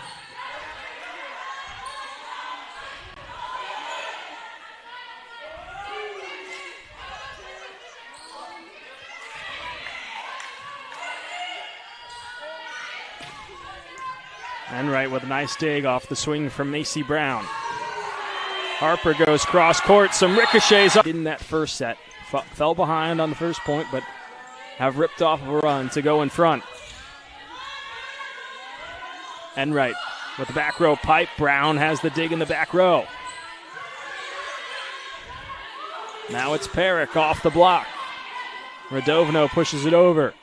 Enright with a nice dig off the swing from Macy Brown. Harper goes cross court, some ricochets in that first set. Fell behind on the first point, but have ripped off a run to go in front. Enright with the back row pipe. Brown has the dig in the back row. Now it's Perrick off the block. Radovino pushes it over.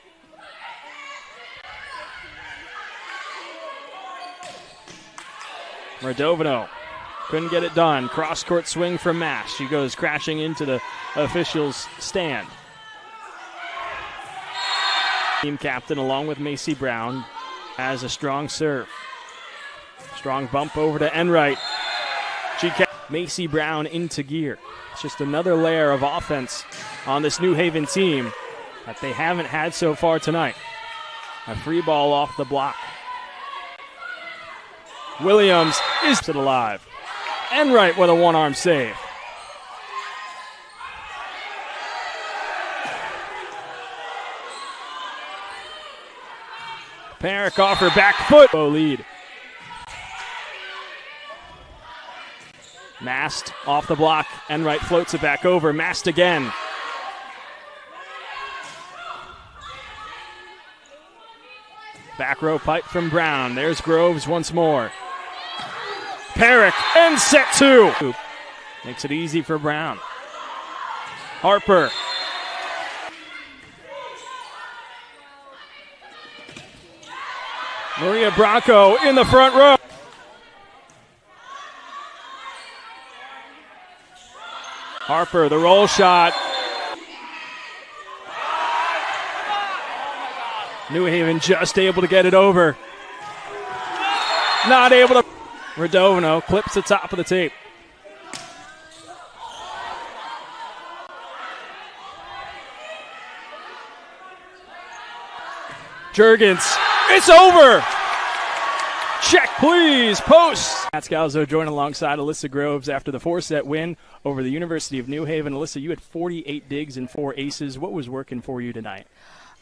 Radovino couldn't get it done. Cross-court swing from Mast. She goes crashing into the official's stand. Team captain, along with Macy Brown, has a strong serve. Strong bump over to Enright. She kept Macy Brown into gear. It's just another layer of offense on this New Haven team that they haven't had so far tonight. A free ball off the block. Williams is still alive. Enright with a one-arm save. Perrick off her back foot. Low lead. Mast off the block. Enright floats it back over. Mast again. Back row pipe from Brown. There's Groves once more. Perrick and set 2. Makes it easy for Brown. Harper. Maria Bronco in the front row. Harper, the roll shot. New Haven just able to get it over. Not able to. Radovino clips the top of the tape. Juergens, it's over. Check, please. Post. Matt Scalzo joined alongside Alyssa Groves after the 4-set win over the University of New Haven. Alyssa, you had 48 digs and 4 aces. What was working for you tonight?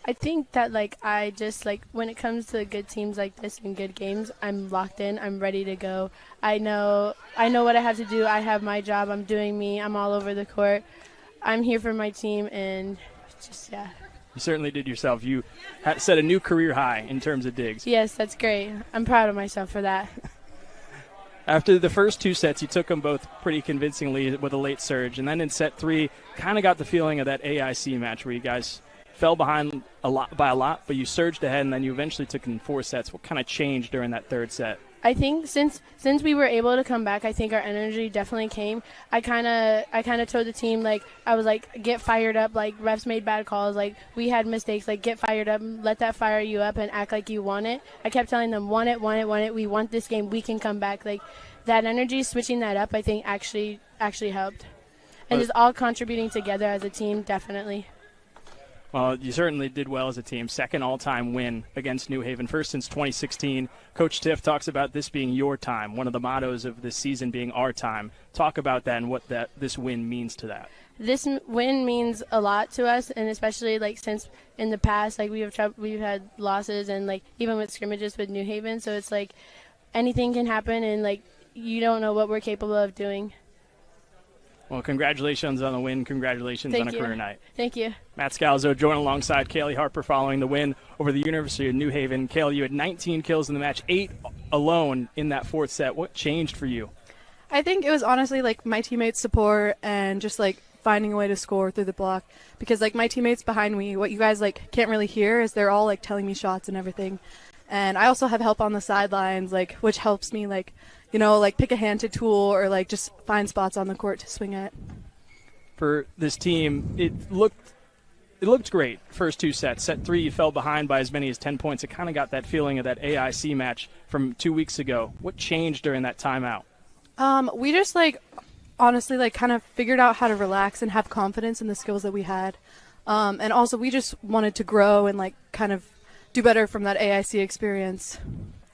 I think that I just when it comes to good teams like this and good games, I'm locked in. I'm ready to go. I know what I have to do. I have my job. I'm doing me. I'm all over the court. I'm here for my team, and just yeah. You certainly did yourself. You set a new career high in terms of digs. Yes, that's great. I'm proud of myself for that. After the first 2 sets, you took them both pretty convincingly with a late surge, and then in set 3, kind of got the feeling of that AIC match where you guys fell behind by a lot, but you surged ahead, and then you eventually took in 4 sets. What kind of changed during that third set? I think since we were able to come back, I think our energy definitely came. I kind of told the team, like, I was like, get fired up, like, refs made bad calls, like, we had mistakes, like, get fired up, let that fire you up and act like you want it. I kept telling them, want it, we want this game, we can come back. Like, that energy, switching that up, I think actually helped. And just all contributing together as a team, definitely. Well, you certainly did well as a team. Second all-time win against New Haven, first since 2016. Coach Tiff talks about this being your time, one of the mottos of this season being our time. Talk about that and what this win means to that. This win means a lot to us, and especially like since in the past, like we've had losses, and like even with scrimmages with New Haven, so it's like anything can happen, and like you don't know what we're capable of doing. Well, congratulations on the win. Congratulations on a career night. Thank you. Matt Scalzo joined alongside Kaylee Harper following the win over the University of New Haven. Kaylee, you had 19 kills in the match, 8 alone in that fourth set. What changed for you? I think it was honestly like my teammates' support and just like finding a way to score through the block, because like my teammates behind me, what you guys like can't really hear is they're all like telling me shots and everything. And I also have help on the sidelines, like, which helps me, like, you know, like pick a hand to tool or like just find spots on the court to swing at. For this team, it looked great first 2 sets. Set 3, you fell behind by as many as 10 points. It kind of got that feeling of that AIC match from 2 weeks ago. What changed during that timeout? We just like honestly like kind of figured out how to relax and have confidence in the skills that we had. And also we just wanted to grow and like kind of do better from that AIC experience.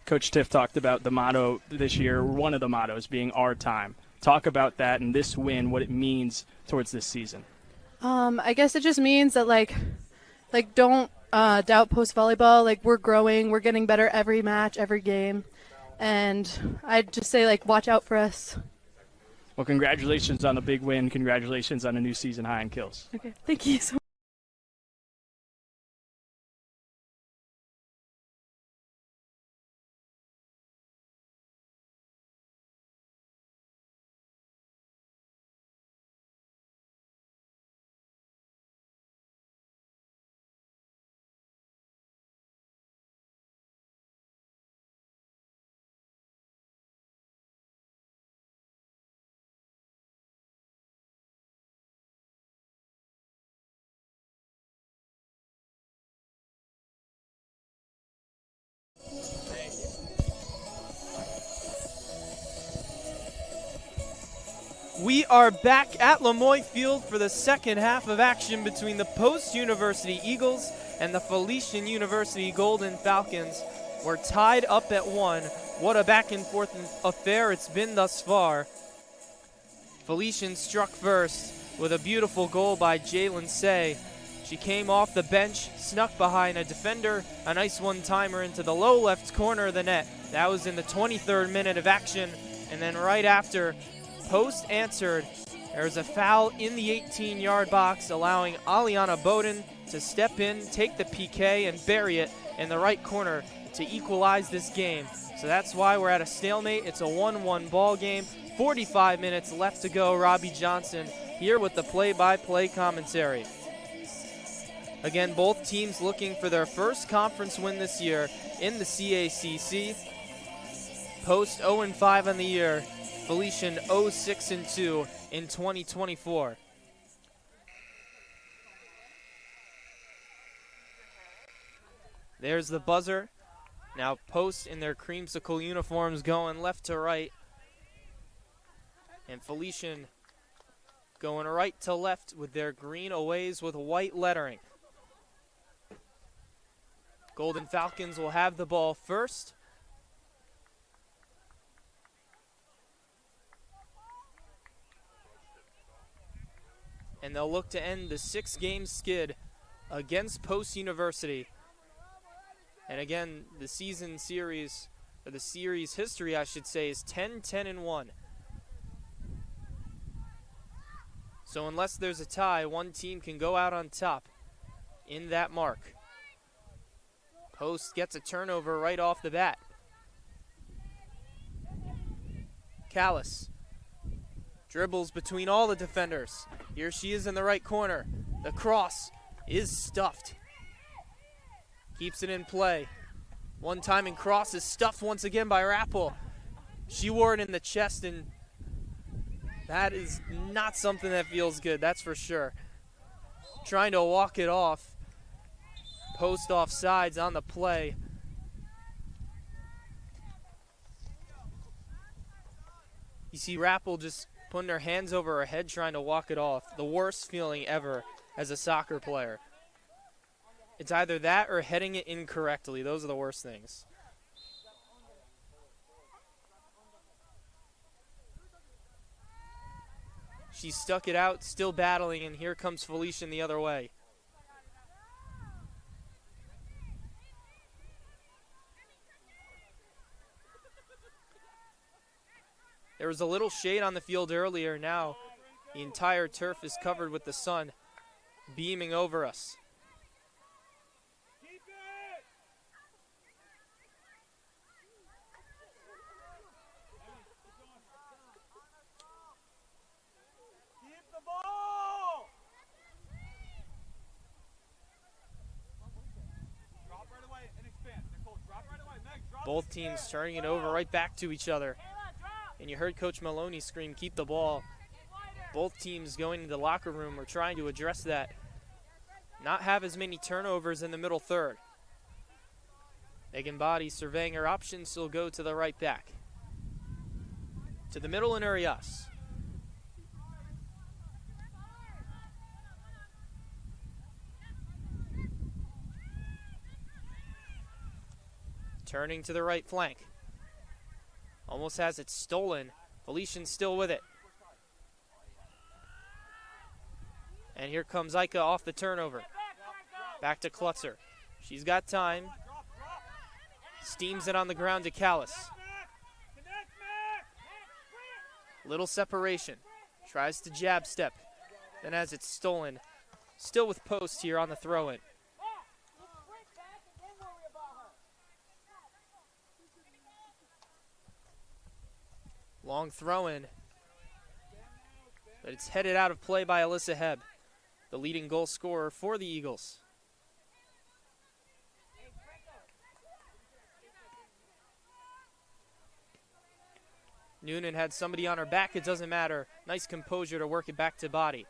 Coach Tiff talked about the motto this year, one of the mottos being our time. Talk about that and this win, what it means towards this season. I guess it just means that like don't doubt post volleyball. Like we're growing, we're getting better every match, every game. And I'd just say like watch out for us. Well, congratulations on the big win. Congratulations on a new season high in kills. Okay, thank you so much. We are back at Lemoyne Field for the second half of action between the Post University Eagles and the Felician University Golden Falcons. We're tied up at 1. What a back and forth affair it's been thus far. Felician struck first with a beautiful goal by Jalen Say. She came off the bench, snuck behind a defender, a nice one-timer into the low left corner of the net. That was in the 23rd minute of action, and then right after, Post answered. There was a foul in the 18-yard box, allowing Aliana Bowden to step in, take the PK, and bury it in the right corner to equalize this game. So that's why we're at a stalemate. It's a 1-1 ball game. 45 minutes left to go. Robbie Johnson here with the play-by-play commentary. Again, both teams looking for their first conference win this year in the CACC. Post 0-5 on the year. Felician 0-6-2 in 2024. There's the buzzer. Now Post in their creamsicle uniforms going left to right. And Felician going right to left with their green aways with white lettering. Golden Falcons will have the ball first. And they'll look to end the 6-game skid against Post University. And again, the season series, or the series history, I should say, is 10-10-1. So unless there's a tie, one team can go out on top in that mark. Post gets a turnover right off the bat. Callis dribbles between all the defenders. Here she is in the right corner. The cross is stuffed. Keeps it in play. One time and cross is stuffed once again by Rappel. She wore it in the chest, and that is not something that feels good, that's for sure. Trying to walk it off. Post off sides on the play. You see Rappel just putting her hands over her head trying to walk it off. The worst feeling ever as a soccer player. It's either that or heading it incorrectly. Those are the worst things. She stuck it out, still battling, and here comes Felician the other way. There was a little shade on the field earlier. Now the entire turf is covered with the sun beaming over us. Both teams turning it over right back to each other. And you heard Coach Maloney scream, keep the ball. Both teams going into the locker room are trying to address that. Not have as many turnovers in the middle third. Megan Body surveying her options, she'll go to the right back. To the middle and Urias. Turning to the right flank. Almost has it stolen. Felician's still with it. And here comes Ika off the turnover. Back to Klutzer. She's got time. Steams it on the ground to Callis. Little separation. Tries to jab step. Then has it stolen. Still with post here on the throw-in. Long throw-in, but it's headed out of play by Alyssa Hebb, the leading goal scorer for the Eagles. Noonan had somebody on her back, it doesn't matter. Nice composure to work it back to Body.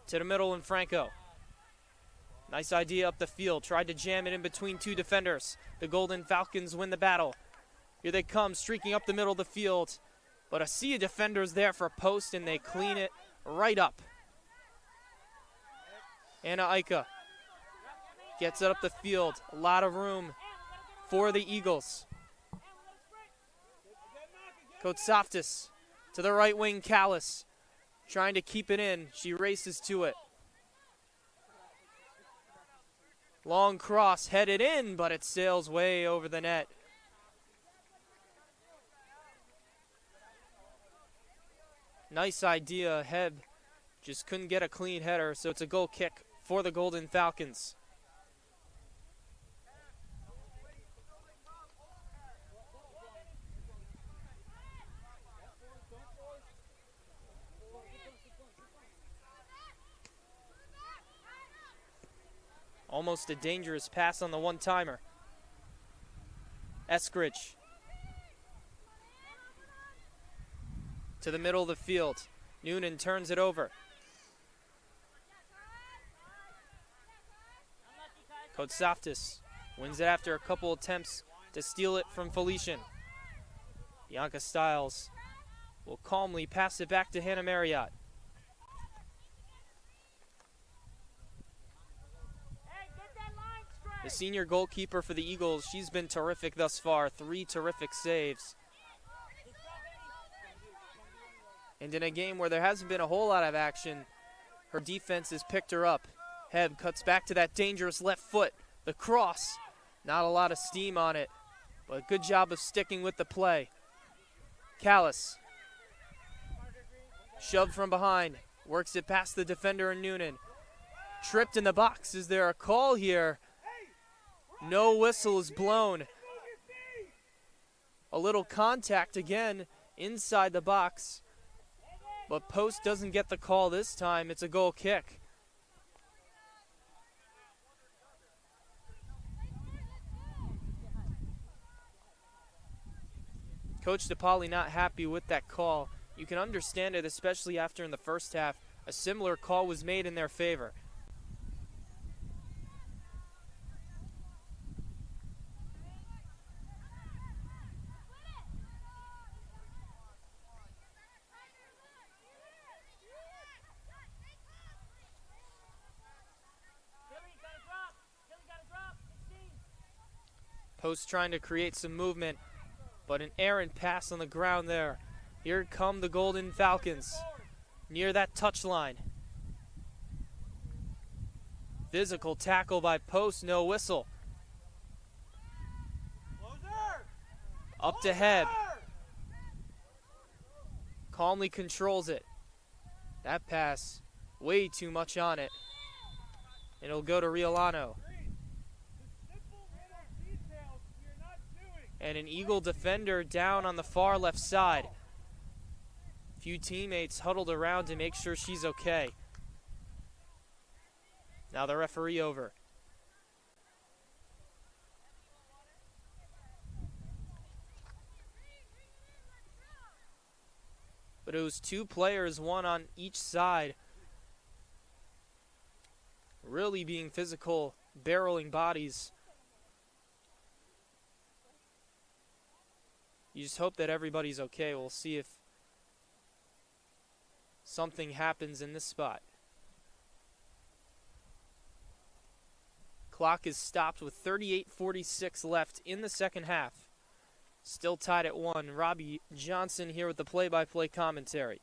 To the middle and Franco. Nice idea up the field, tried to jam it in between two defenders. The Golden Falcons win the battle. Here they come, streaking up the middle of the field. But a sea of defenders there for a post, and they clean it right up. Anna Ika gets it up the field. A lot of room for the Eagles. Kotsaftis to the right wing, Callis. Trying to keep it in. She races to it. Long cross headed in, but it sails way over the net. Nice idea. Hebb just couldn't get a clean header, so it's a goal kick for the Golden Falcons. Almost a dangerous pass on the one-timer. Eskridge. To the middle of the field. Noonan turns it over. Kotsaftis wins it after a couple attempts to steal it from Felician. Bianca Stiles will calmly pass it back to Hannah Marriott. The senior goalkeeper for the Eagles, she's been terrific thus far. 3 terrific saves. And in a game where there hasn't been a whole lot of action, her defense has picked her up. Hebb cuts back to that dangerous left foot. The cross, not a lot of steam on it, but good job of sticking with the play. Callis, shoved from behind, works it past the defender in Noonan. Tripped in the box. Is there a call here? No whistle is blown. A little contact again inside the box. But Post doesn't get the call this time. It's a goal kick. Coach DePauli not happy with that call. You can understand it, especially after in the first half, a similar call was made in their favor. Post trying to create some movement, but an errant pass on the ground there. Here come the Golden Falcons near that touchline. Physical tackle by Post, no whistle. Up to head. Calmly controls it. That pass, way too much on it. And it'll go to Riolano. And an Eagle defender down on the far left side. Few teammates huddled around to make sure she's okay. Now the referee over. But it was 2 players, one on each side, really being physical, barreling bodies. You just hope that everybody's okay. We'll see if something happens in this spot. Clock is stopped with 38:46 left in the second half. Still tied at 1. Robbie Johnson here with the play-by-play commentary.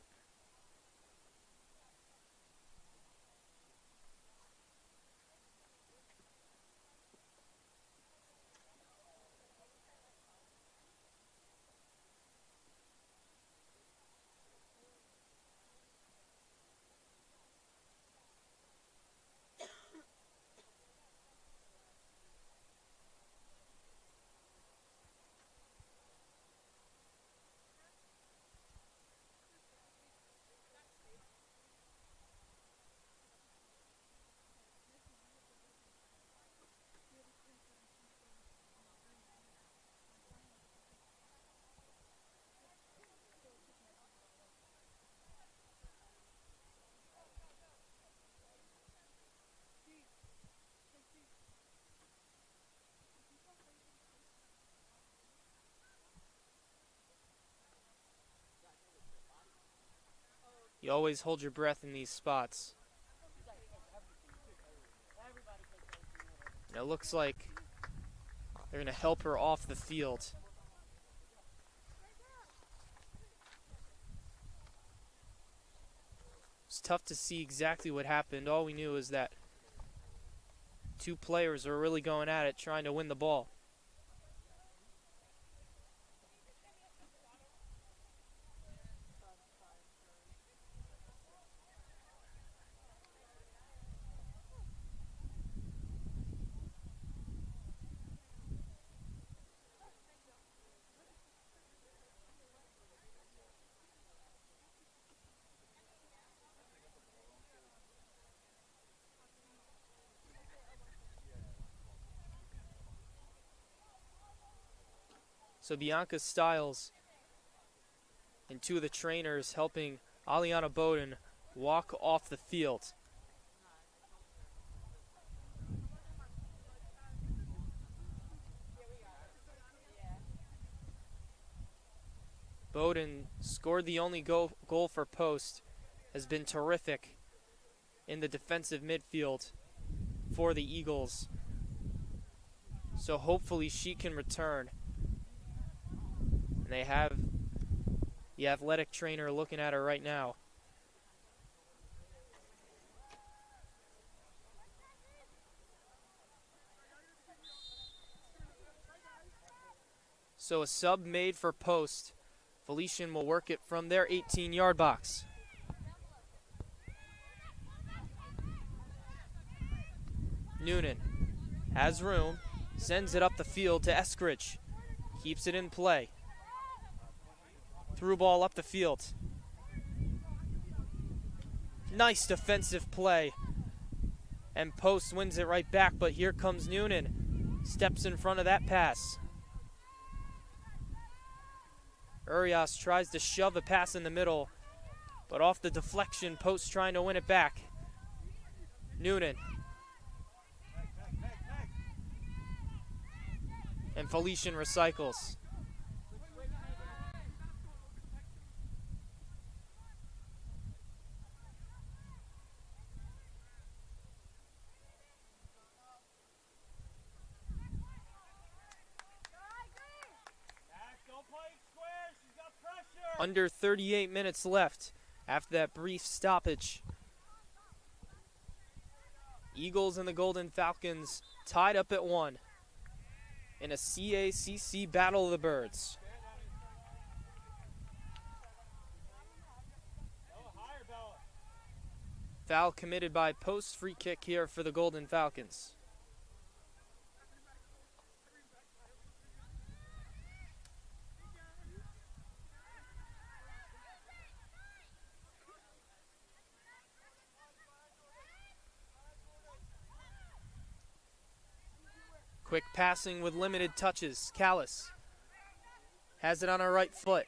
You always hold your breath in these spots. And it looks like they're going to help her off the field. It's tough to see exactly what happened. All we knew is that 2 players were really going at it, trying to win the ball. So Bianca Stiles and 2 of the trainers helping Aliana Bowden walk off the field. Bowden scored the only goal for Post, has been terrific in the defensive midfield for the Eagles. So hopefully she can return. And they have the athletic trainer looking at her right now. So a sub made for Post. Felician will work it from their 18-yard box. Noonan has room, sends it up the field to Eskridge. Keeps it in play. Through ball up the field. Nice defensive play. And Post wins it right back, but here comes Noonan. Steps in front of that pass. Urias tries to shove a pass in the middle, but off the deflection, Post trying to win it back. Noonan. And Felician recycles. Under 38 minutes left after that brief stoppage. Eagles and the Golden Falcons tied up at 1 in a CACC Battle of the Birds. Foul committed by Post, free kick here for the Golden Falcons. Quick passing with limited touches. Callis has it on her right foot.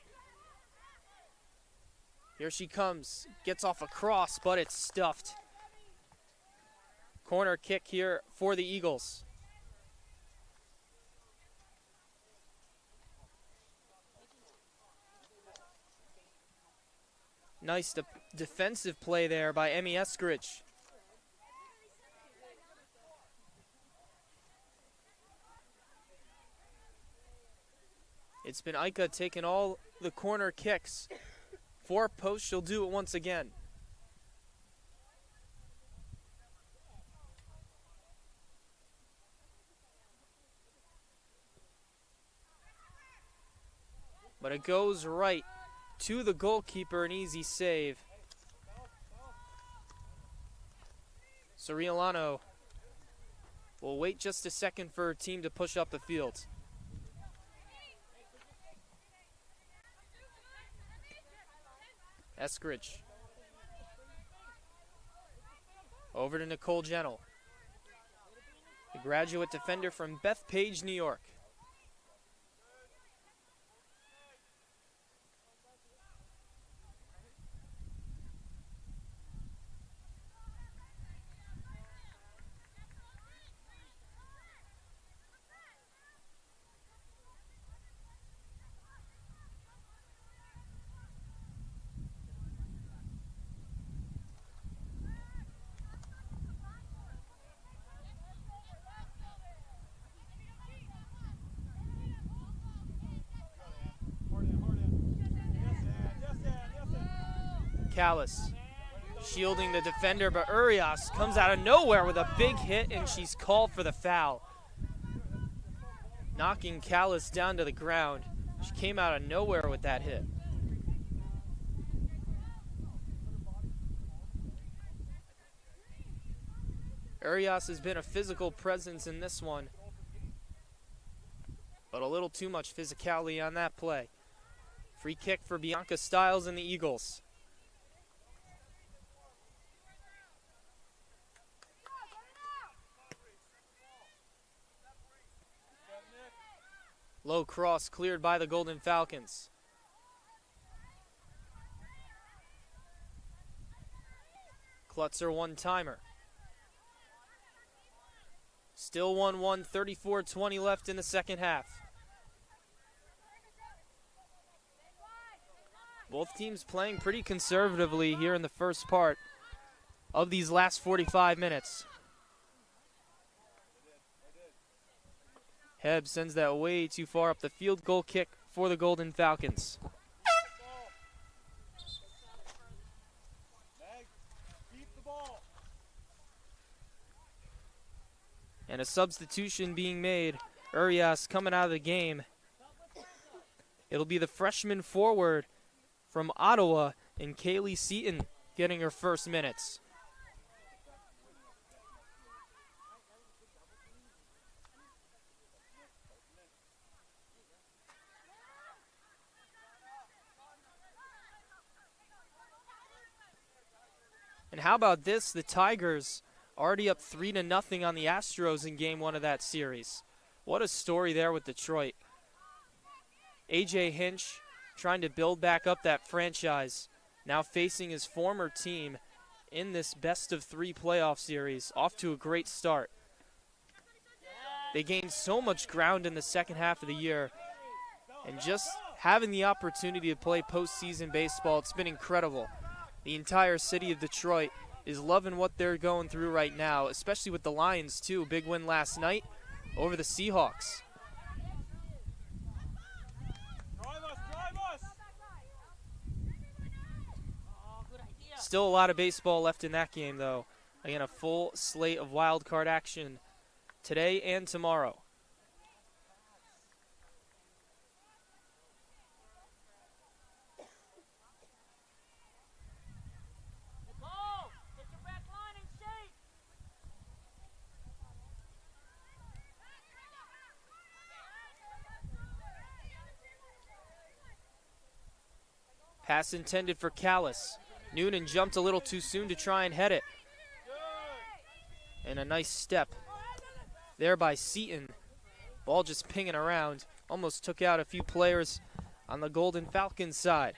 Here she comes. Gets off a cross, but it's stuffed. Corner kick here for the Eagles. Nice defensive play there by Emmy Eskridge. It's been Ika taking all the corner kicks. For Post, she'll do it once again. But it goes right to the goalkeeper, an easy save. Soriolano will wait just a second for her team to push up the field. Eskridge. Over to Nicole Gentle. The graduate defender from Bethpage, New York. Callis shielding the defender, but Urias comes out of nowhere with a big hit, and she's called for the foul. Knocking Callis down to the ground. She came out of nowhere with that hit. Urias has been a physical presence in this one, but a little too much physicality on that play. Free kick for Bianca Stiles and the Eagles. Low cross cleared by the Golden Falcons. Klutzer one-timer. Still 1-1, 34-20 left in the second half. Both teams playing pretty conservatively here in the first part of these last 45 minutes. Hebb sends that way too far up the field. Goal kick for the Golden Falcons. And a substitution being made. Urias coming out of the game. It'll be the freshman forward from Ottawa and Kaylee Seaton getting her first minutes. And how about this? The Tigers already up 3-0 on the Astros in game 1 of that series. What a story there with Detroit. AJ Hinch trying to build back up that franchise, now facing his former team in this best-of-3 playoff series, off to a great start. They gained so much ground in the second half of the year, and just having the opportunity to play postseason baseball, it's been incredible. The entire city of Detroit is loving what they're going through right now, especially with the Lions, too. Big win last night over the Seahawks. Still a lot of baseball left in that game, though. Again, a full slate of wild card action today and tomorrow. Pass intended for Callis. Noonan jumped a little too soon to try and head it. And a nice step there by Seaton. Ball just pinging around. Almost took out a few players on the Golden Falcons side.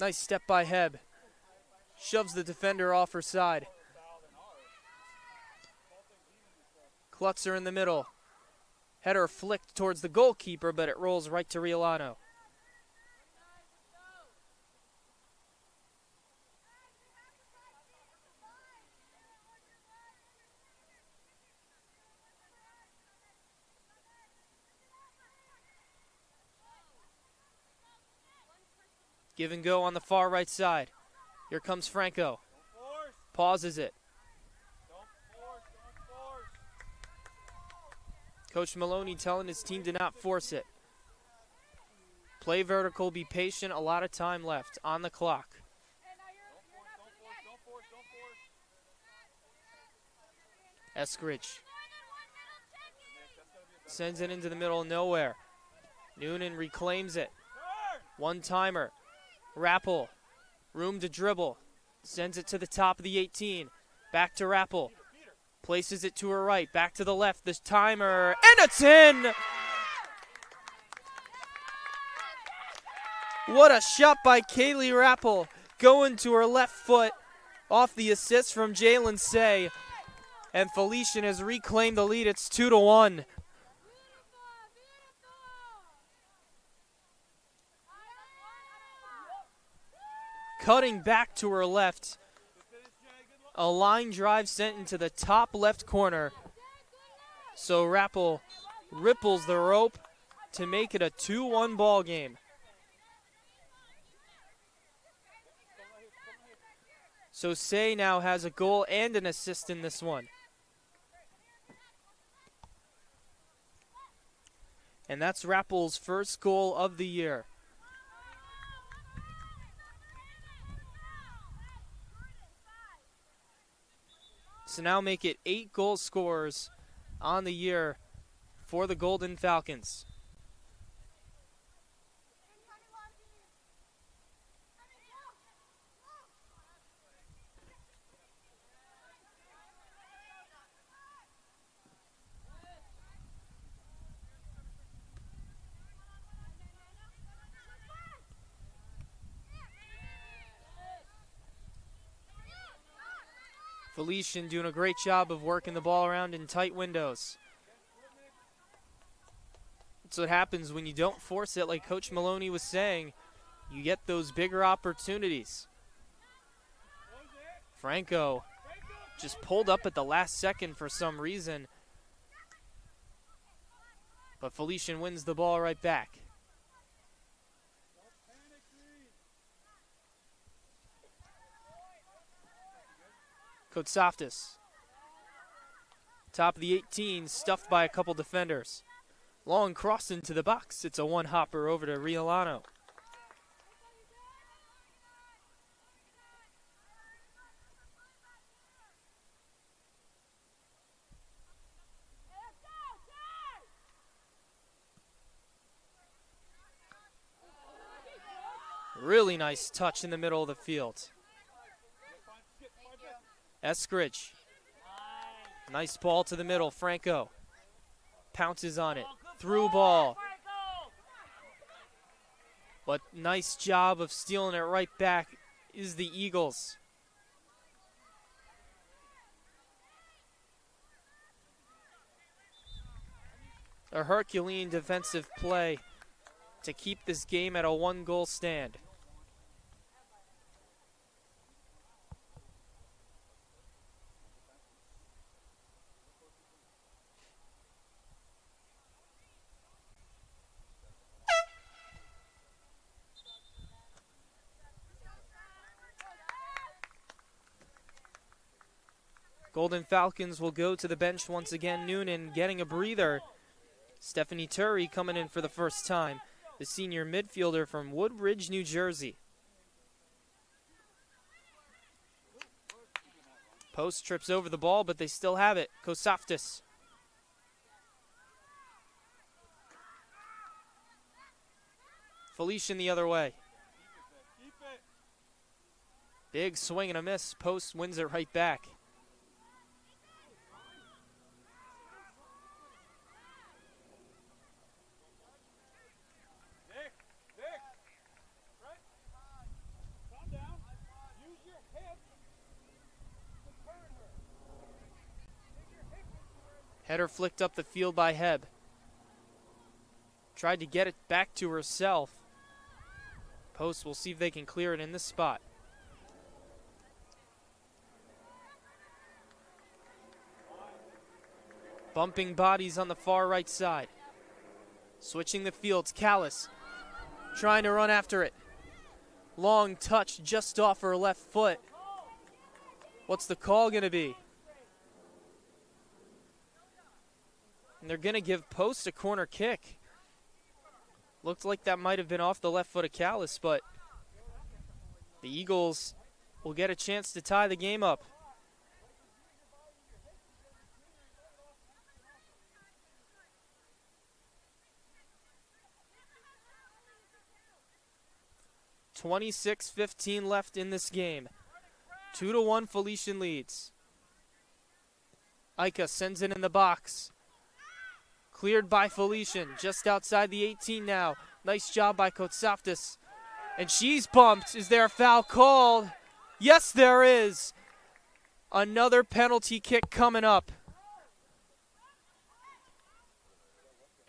Nice step by Heb. Shoves the defender off her side. Klutzer in the middle. Header flicked towards the goalkeeper, but it rolls right to Riolano. Give and go on the far right side. Here comes Franco. Pauses it. Coach Maloney telling his team to not force it. Play vertical, be patient, a lot of time left on the clock. Eskridge sends it into the middle of nowhere. Noonan reclaims it. One-timer. Rappel. Room to dribble. Sends it to the top of the 18. Back to Rappel. Places it to her right. Back to the left. This timer. And it's in! What a shot by Kaylee Rappel. Going to her left foot off the assist from Jalen Say. And Felician has reclaimed the lead. It's 2-1. Cutting back to her left. A line drive sent into the top left corner. So Rappel ripples the rope to make it a 2-1 ball game. So Say now has a goal and an assist in this one. And that's Rappel's first goal of the year. So now make it 8 goal scorers on the year for the Golden Falcons. Felician doing a great job of working the ball around in tight windows. That's what happens when you don't force it, like Coach Maloney was saying. You get those bigger opportunities. Franco just pulled up at the last second for some reason. But Felician wins the ball right back. Kotsaftis. Top of the 18, stuffed by a couple defenders. Long cross into the box. It's a one-hopper over to Riolano. Really nice touch in the middle of the field. Eskridge. Nice ball to the middle. Franco pounces on it. Through ball. But nice job of stealing it right back is the Eagles. A Herculean defensive play to keep this game at a 1-goal stand. Golden Falcons will go to the bench once again. Noonan getting a breather. Stephanie Turry coming in for the first time, the senior midfielder from Woodbridge, New Jersey. Post trips over the ball, but they still have it. Kosaftis. Felician the other way. Big swing and a miss. Post wins it right back. Header flicked up the field by Heb. Tried to get it back to herself. Post will see if they can clear it in this spot. Bumping bodies on the far right side. Switching the fields, Callis trying to run after it. Long touch just off her left foot. What's the call going to be? And they're going to give Post a corner kick. Looked like that might have been off the left foot of Callis, but the Eagles will get a chance to tie the game up. .26-15 left in this game. 2-1 Felician leads. Ika sends it in the box. Cleared by Felician, just outside the 18 now. Nice job by Kotsaftis. And she's bumped. Is there a foul called? Yes, there is. Another penalty kick coming up.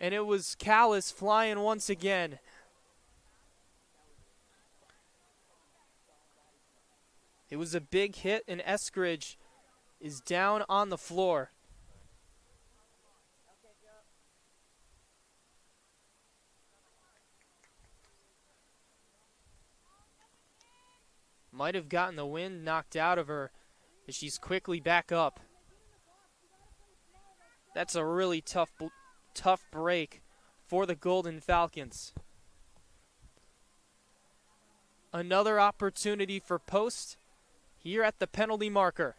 And it was Callis flying once again. It was a big hit, and Eskridge is down on the floor. Might have gotten the wind knocked out of her as she's quickly back up. That's a really tough break for the Golden Falcons. Another opportunity for Post here at the penalty marker.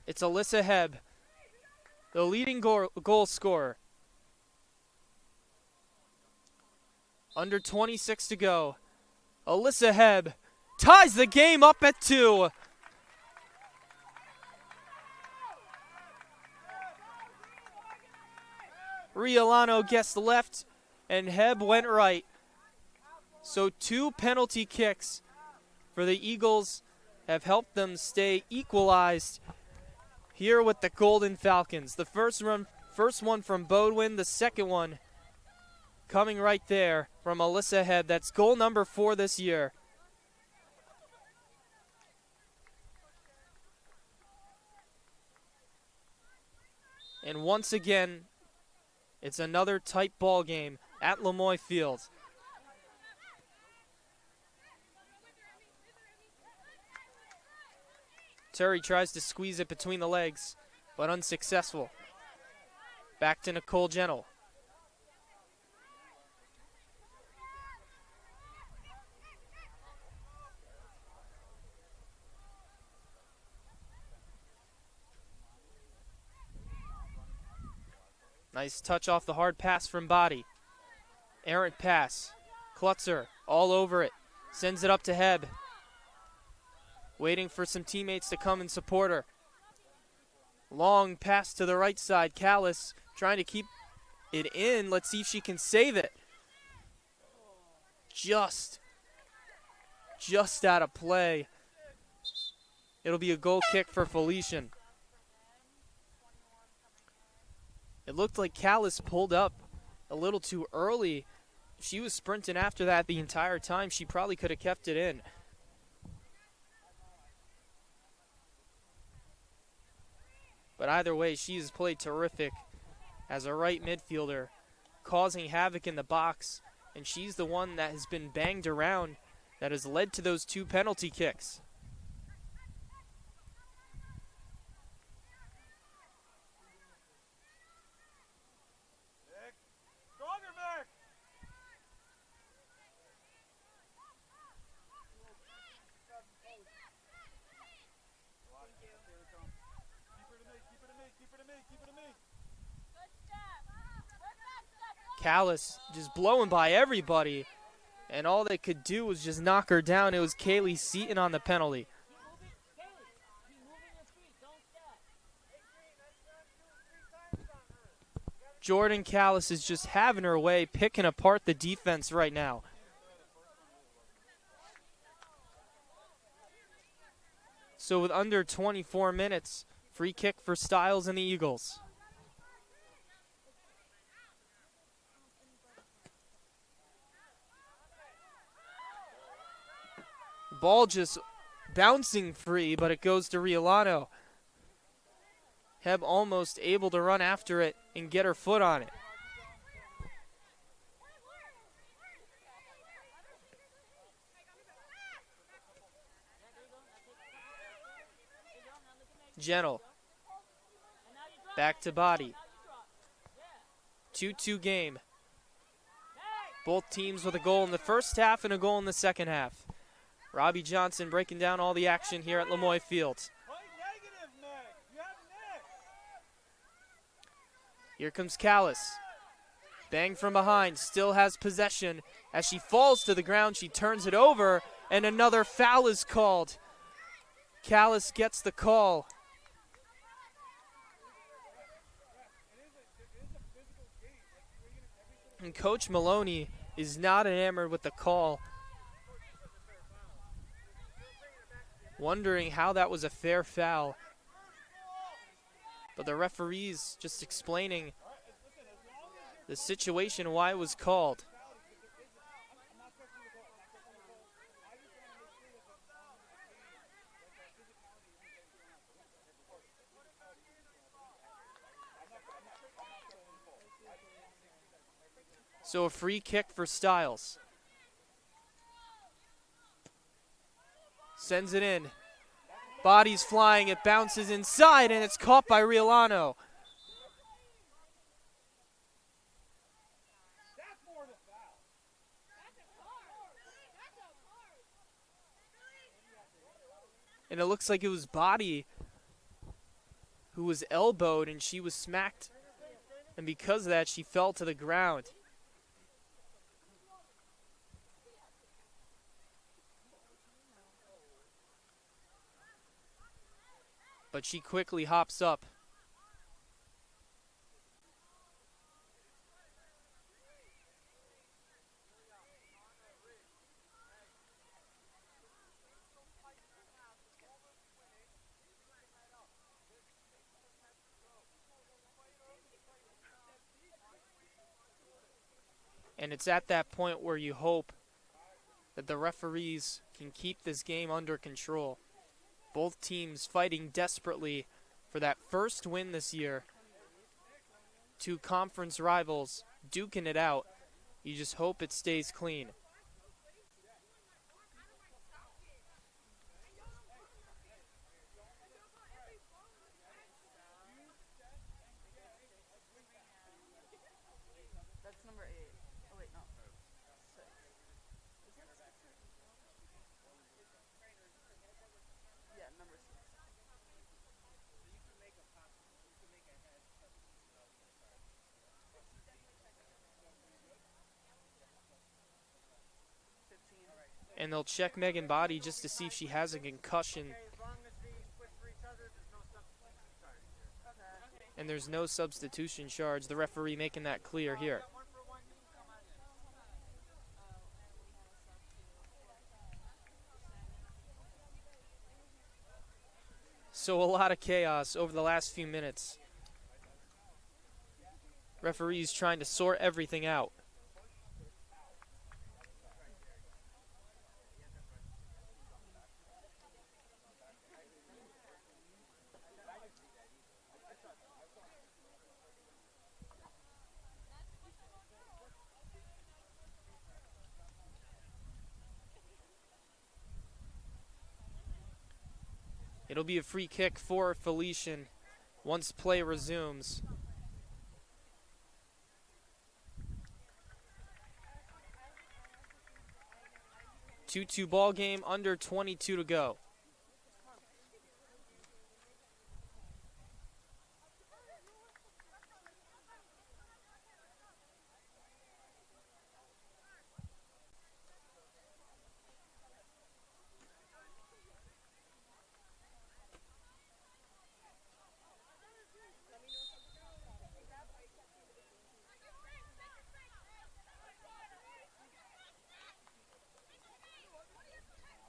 It's Alyssa Heb, the leading goal scorer. Under 26 to go. Alyssa Heb ties the game up at 2. Riolano guessed left, and Heb went right. So 2 penalty kicks for the Eagles have helped them stay equalized here with the Golden Falcons. The first one from Bodwin, the second one coming right there from Alyssa Heb. That's goal number 4 this year. And once again, it's another tight ball game at Lemoy Field. Turry tries to squeeze it between the legs, but unsuccessful. Back to Nicole Gentle. Nice touch off the hard pass from Body. Errant pass. Klutzer all over it. Sends it up to Heb. Waiting for some teammates to come and support her. Long pass to the right side. Callis trying to keep it in. Let's see if she can save it. Just out of play. It'll be a goal kick for Felician. It looked like Callis pulled up a little too early. She was sprinting after that the entire time. She probably could have kept it in. But either way, she has played terrific as a right midfielder, causing havoc in the box. And she's the one that has been banged around that has led to those 2 penalty kicks. Callis just blowing by everybody, and all they could do was just knock her down. It was Kaylee Seaton on the penalty. Jordan Callis is just having her way, picking apart the defense right now. So with under 24 minutes, free kick for Styles and the Eagles. Ball just bouncing free, but it goes to Riolano. Heb almost able to run after it and get her foot on it. Gentle. Back to Body. 2-2 game. Both teams with a goal in the first half and a goal in the second half. Robbie Johnson breaking down all the action here at Lemoy Field. Here comes Callis. Bang from behind, still has possession. As she falls to the ground, she turns it over, and another foul is called. Callis gets the call. And Coach Maloney is not enamored with the call, wondering how that was a fair foul. But the referee's just explaining the situation, why it was called. So a free kick for Styles. Sends it in. Body's flying, it bounces inside, and it's caught by Riolano. And it looks like it was Body who was elbowed, and she was smacked. And because of that, she fell to the ground. But she quickly hops up. And it's at that point where you hope that the referees can keep this game under control. Both teams fighting desperately for that first win this year. Two conference rivals duking it out. You just hope it stays clean. That's number 8. Oh wait, no. 6. Yeah, number 6. And they'll check Megan Body just to see if she has a concussion. And there's no substitution charge. The referee making that clear here. So a lot of chaos over the last few minutes. Referees trying to sort everything out. It'll be a free kick for Felician once play resumes. Two-two ball game, under 22 to go.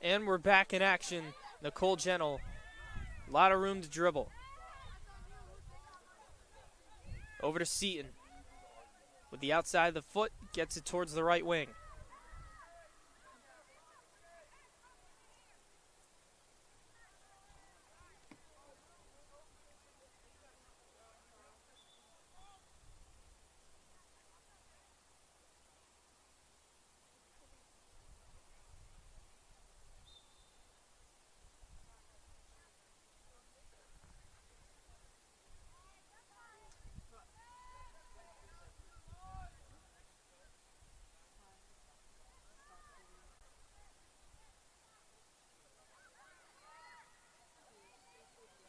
And we're back in action. Nicole Gentle. A lot of room to dribble. Over to Seaton. With the outside of the foot, gets it towards the right wing.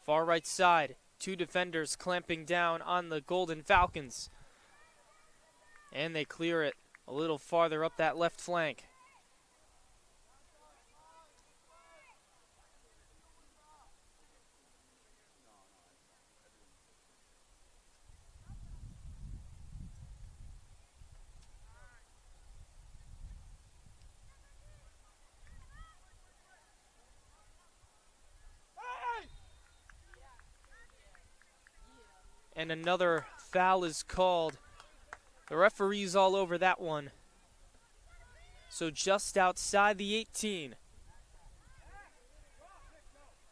Far right side, two defenders clamping down on the Golden Falcons. And they clear it a little farther up that left flank. And another foul is called. The referee's all over that one. So just outside the 18.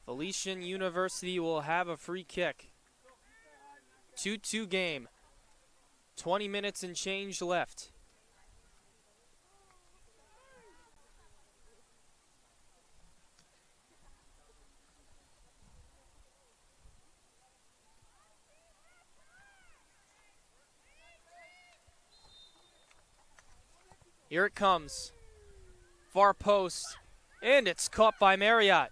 Felician University will have a free kick. 2-2 game. 20 minutes and change left. Here it comes. Far post. And it's caught by Marriott.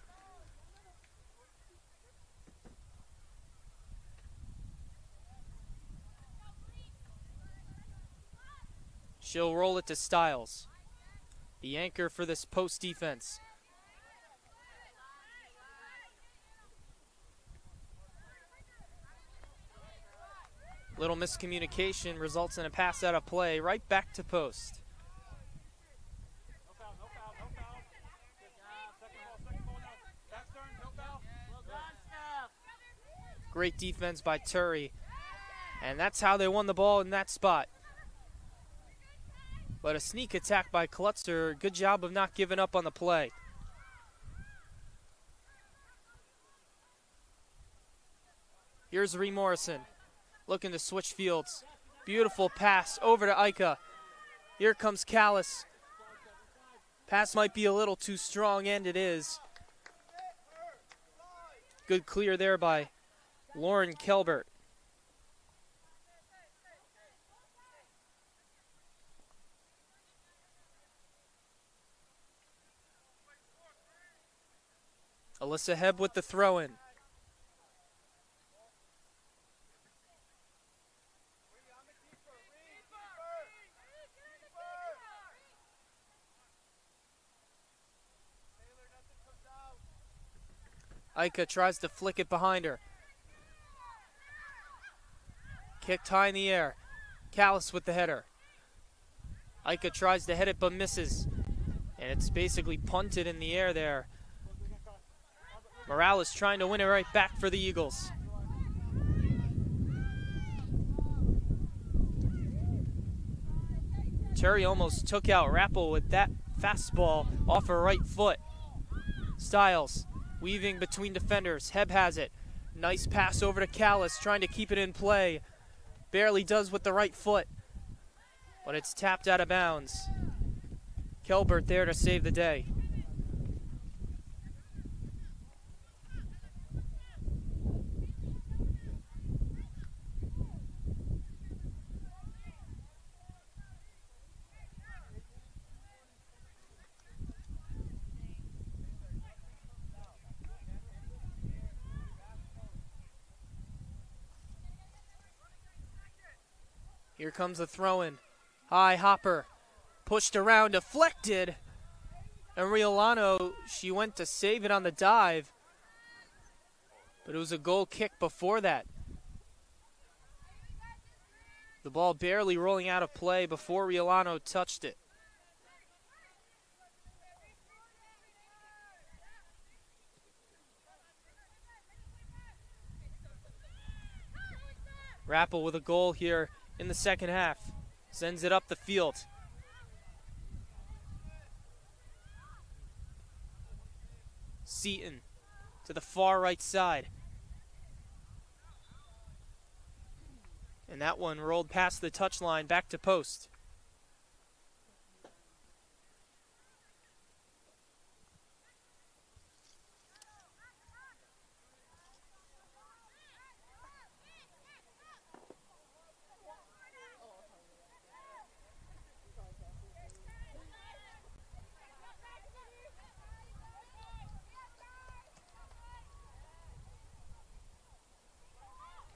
She'll roll it to Stiles. The anchor for this post defense. Little miscommunication results in a pass out of play right back to post. Great defense by Turry. And that's how they won the ball in that spot. But a sneak attack by Klutzer. Good job of not giving up on the play. Here's Ree Morrison looking to switch fields. Beautiful pass over to Ika. Here comes Callis. Pass might be a little too strong, and it is. Good clear there by Lauren Kelbert. Alyssa Hebb with the throw-in. Ika tries to flick it behind her. Kicked high in the air. Callis with the header. Ika tries to head it but misses. And it's basically punted in the air there. Morales trying to win it right back for the Eagles. Terry almost took out Rappel with that fastball off her right foot. Stiles weaving between defenders. Heb has it. Nice pass over to Callis, trying to keep it in play. Barely does with the right foot, but it's tapped out of bounds. Kelbert there to save the day. Here comes the throw-in. High hopper. Pushed around, deflected. And Riolano, she went to save it on the dive. But it was a goal kick before that. The ball barely rolling out of play before Riolano touched it. Rappel with a goal here in the second half. Sends it up the field. Seaton to the far right side. And that one rolled past the touchline back to post.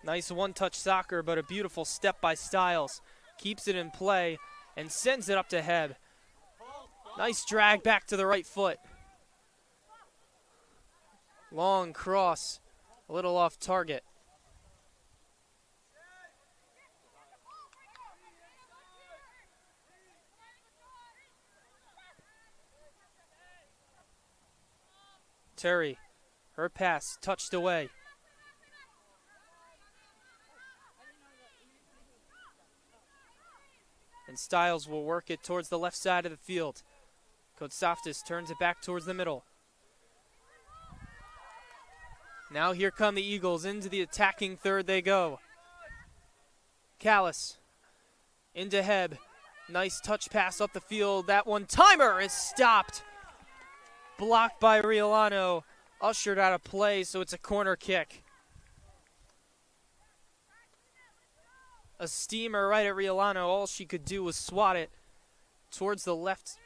Nice one-touch soccer, but a beautiful step by Stiles. Keeps it in play and sends it up to Heb. Nice drag back to the right foot. Long cross, a little off target. Terry, her pass touched away. And Stiles will work it towards the left side of the field. Kotsaftis turns it back towards the middle. Now here come the Eagles. Into the attacking third they go. Callis into Heb. Nice touch pass up the field. That one-timer is stopped. Blocked by Riolano. Ushered out of play, so it's a corner kick. A steamer right at Riolano. All she could do was swat it towards the left,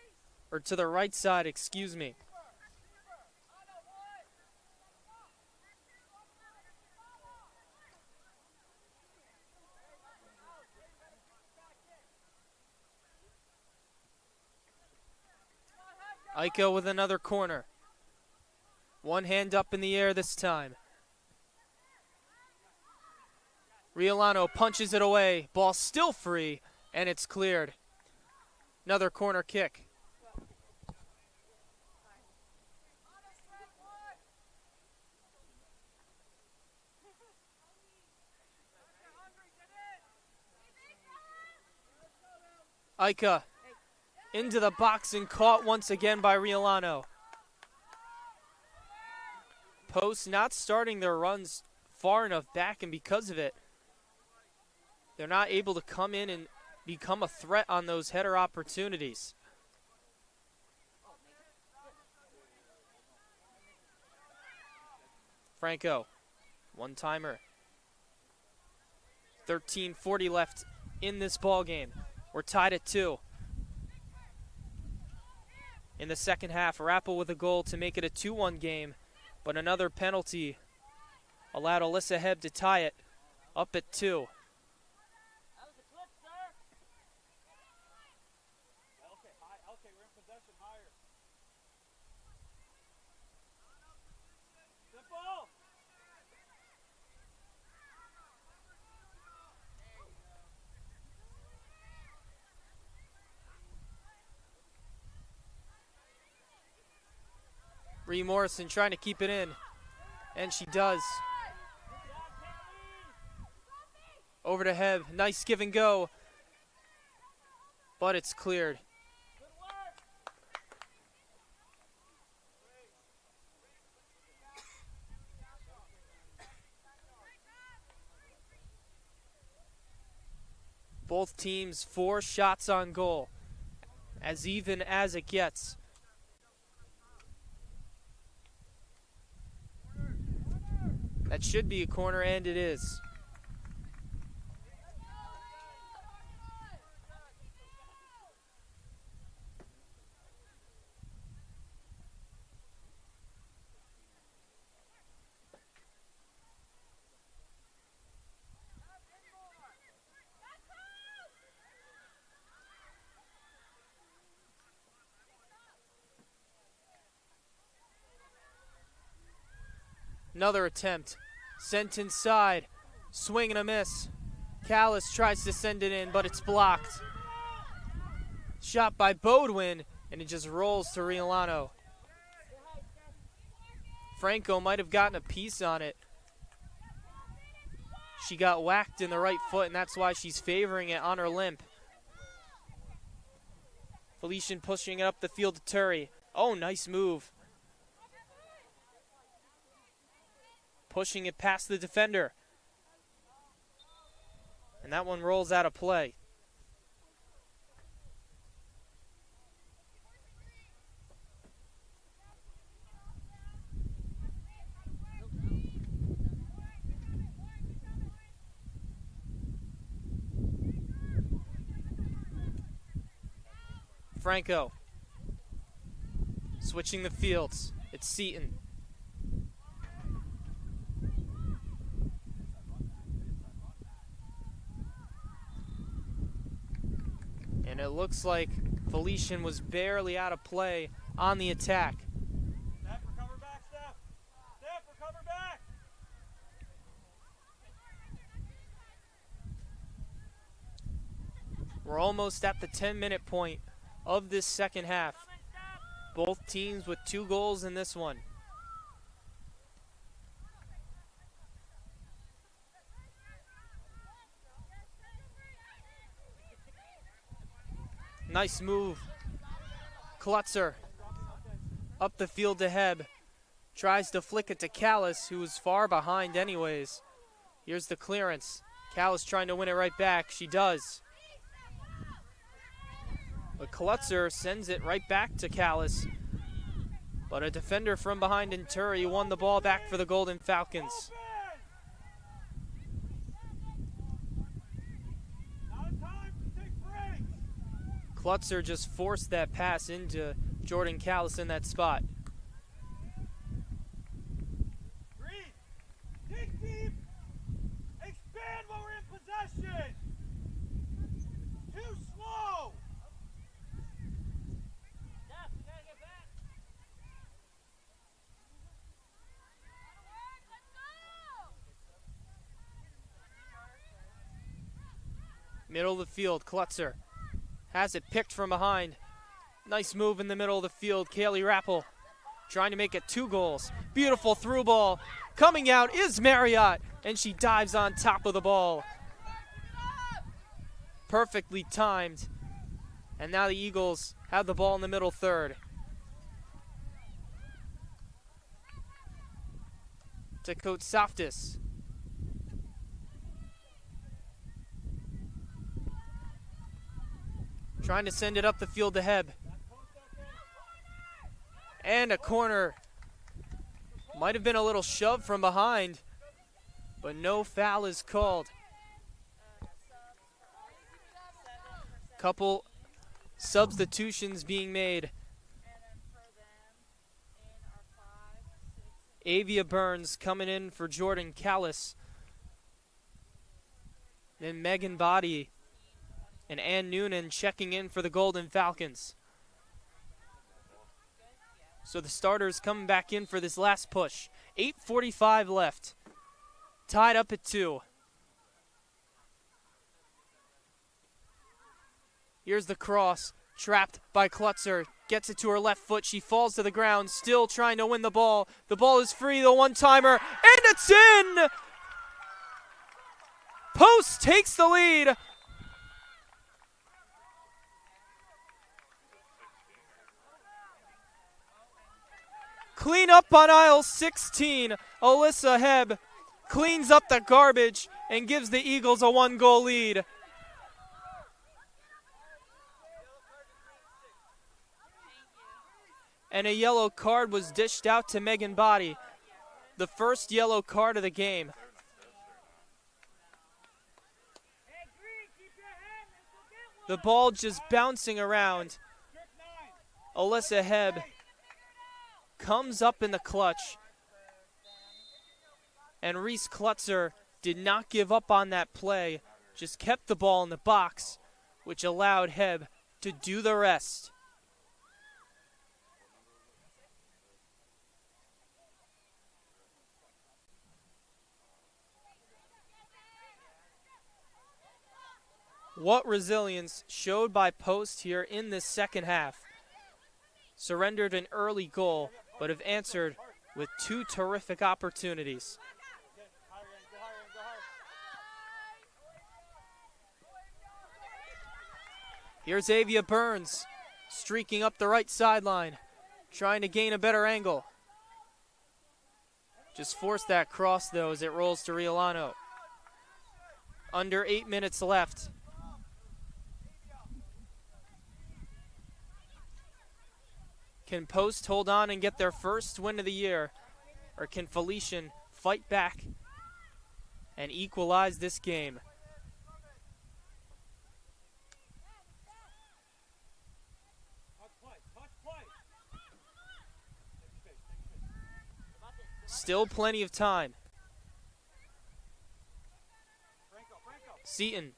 or to the right side, excuse me. Aiko with another corner. One hand up in the air this time. Riolano punches it away. Ball still free, and it's cleared. Another corner kick. Aika into the box and caught once again by Riolano. Post not starting their runs far enough back, and because of it, they're not able to come in and become a threat on those header opportunities. Franco, one-timer. 13:40 left in this ball game. We're tied at 2. In the second half, Rappel with a goal to make it a 2-1 game, but another penalty allowed Alyssa Heb to tie it up at 2. Bree Morrison trying to keep it in, and she does. Over to Heb, nice give and go, but it's cleared. Both teams 4 shots on goal, as even as it gets. That should be a corner, and it is. Another attempt, sent inside, swing and a miss. Callis tries to send it in, but it's blocked. Shot by Bodwin, and it just rolls to Riolano. Franco might have gotten a piece on it. She got whacked in the right foot, and that's why she's favoring it on her limp. Felician pushing it up the field to Turi. Oh, nice move. Pushing it past the defender. And that one rolls out of play. Franco. Switching the fields. It's Seaton. And it looks like Felician was barely out of play on the attack. Steph, recover back, Steph. Steph, recover back. We're almost at the 10-minute point of this second half. Both teams with 2 goals in this one. Nice move. Klutzer up the field to Heb. Tries to flick it to Callis, who was far behind anyways. Here's the clearance. Callis trying to win it right back. She does. But Klutzer sends it right back to Callis. But a defender from behind in Turi won the ball back for the Golden Falcons. Klutzer just forced that pass into Jordan Callis in that spot. Dig deep. Expand while we're in possession. Too slow. Steph, you gotta get back. Middle of the field, Klutzer. Has it picked from behind. Nice move in the middle of the field. Kaylee Rappel trying to make it 2 goals. Beautiful through ball. Coming out is Marriott, and she dives on top of the ball. Perfectly timed. And now the Eagles have the ball in the middle third. To Coach Softis. Trying to send it up the field to Heb. And a corner. Might have been a little shove from behind, but no foul is called. Couple substitutions being made. Avia Burns coming in for Jordan Callis. Then Megan Body and Ann Noonan checking in for the Golden Falcons. So the starters coming back in for this last push. 8:45 left. Tied up at 2. Here's the cross. Trapped by Klutzer. Gets it to her left foot. She falls to the ground, still trying to win the ball. The ball is free, the one-timer, and it's in! Post takes the lead. Clean up on aisle 16. Alyssa Hebb cleans up the garbage and gives the Eagles a 1-goal lead. And a yellow card was dished out to Megan Body. The first yellow card of the game. The ball just bouncing around. Alyssa Hebb comes up in the clutch. And Reese Klutzer did not give up on that play, just kept the ball in the box, which allowed Hebb to do the rest. What resilience showed by Post here in this second half. Surrendered an early goal, but have answered with 2 terrific opportunities. Here's Avia Burns, streaking up the right sideline, trying to gain a better angle. Just forced that cross, though, as it rolls to Riolano. Under 8 minutes left. Can Post hold on and get their first win of the year? Or can Felician fight back and equalize this game? Still plenty of time. Seaton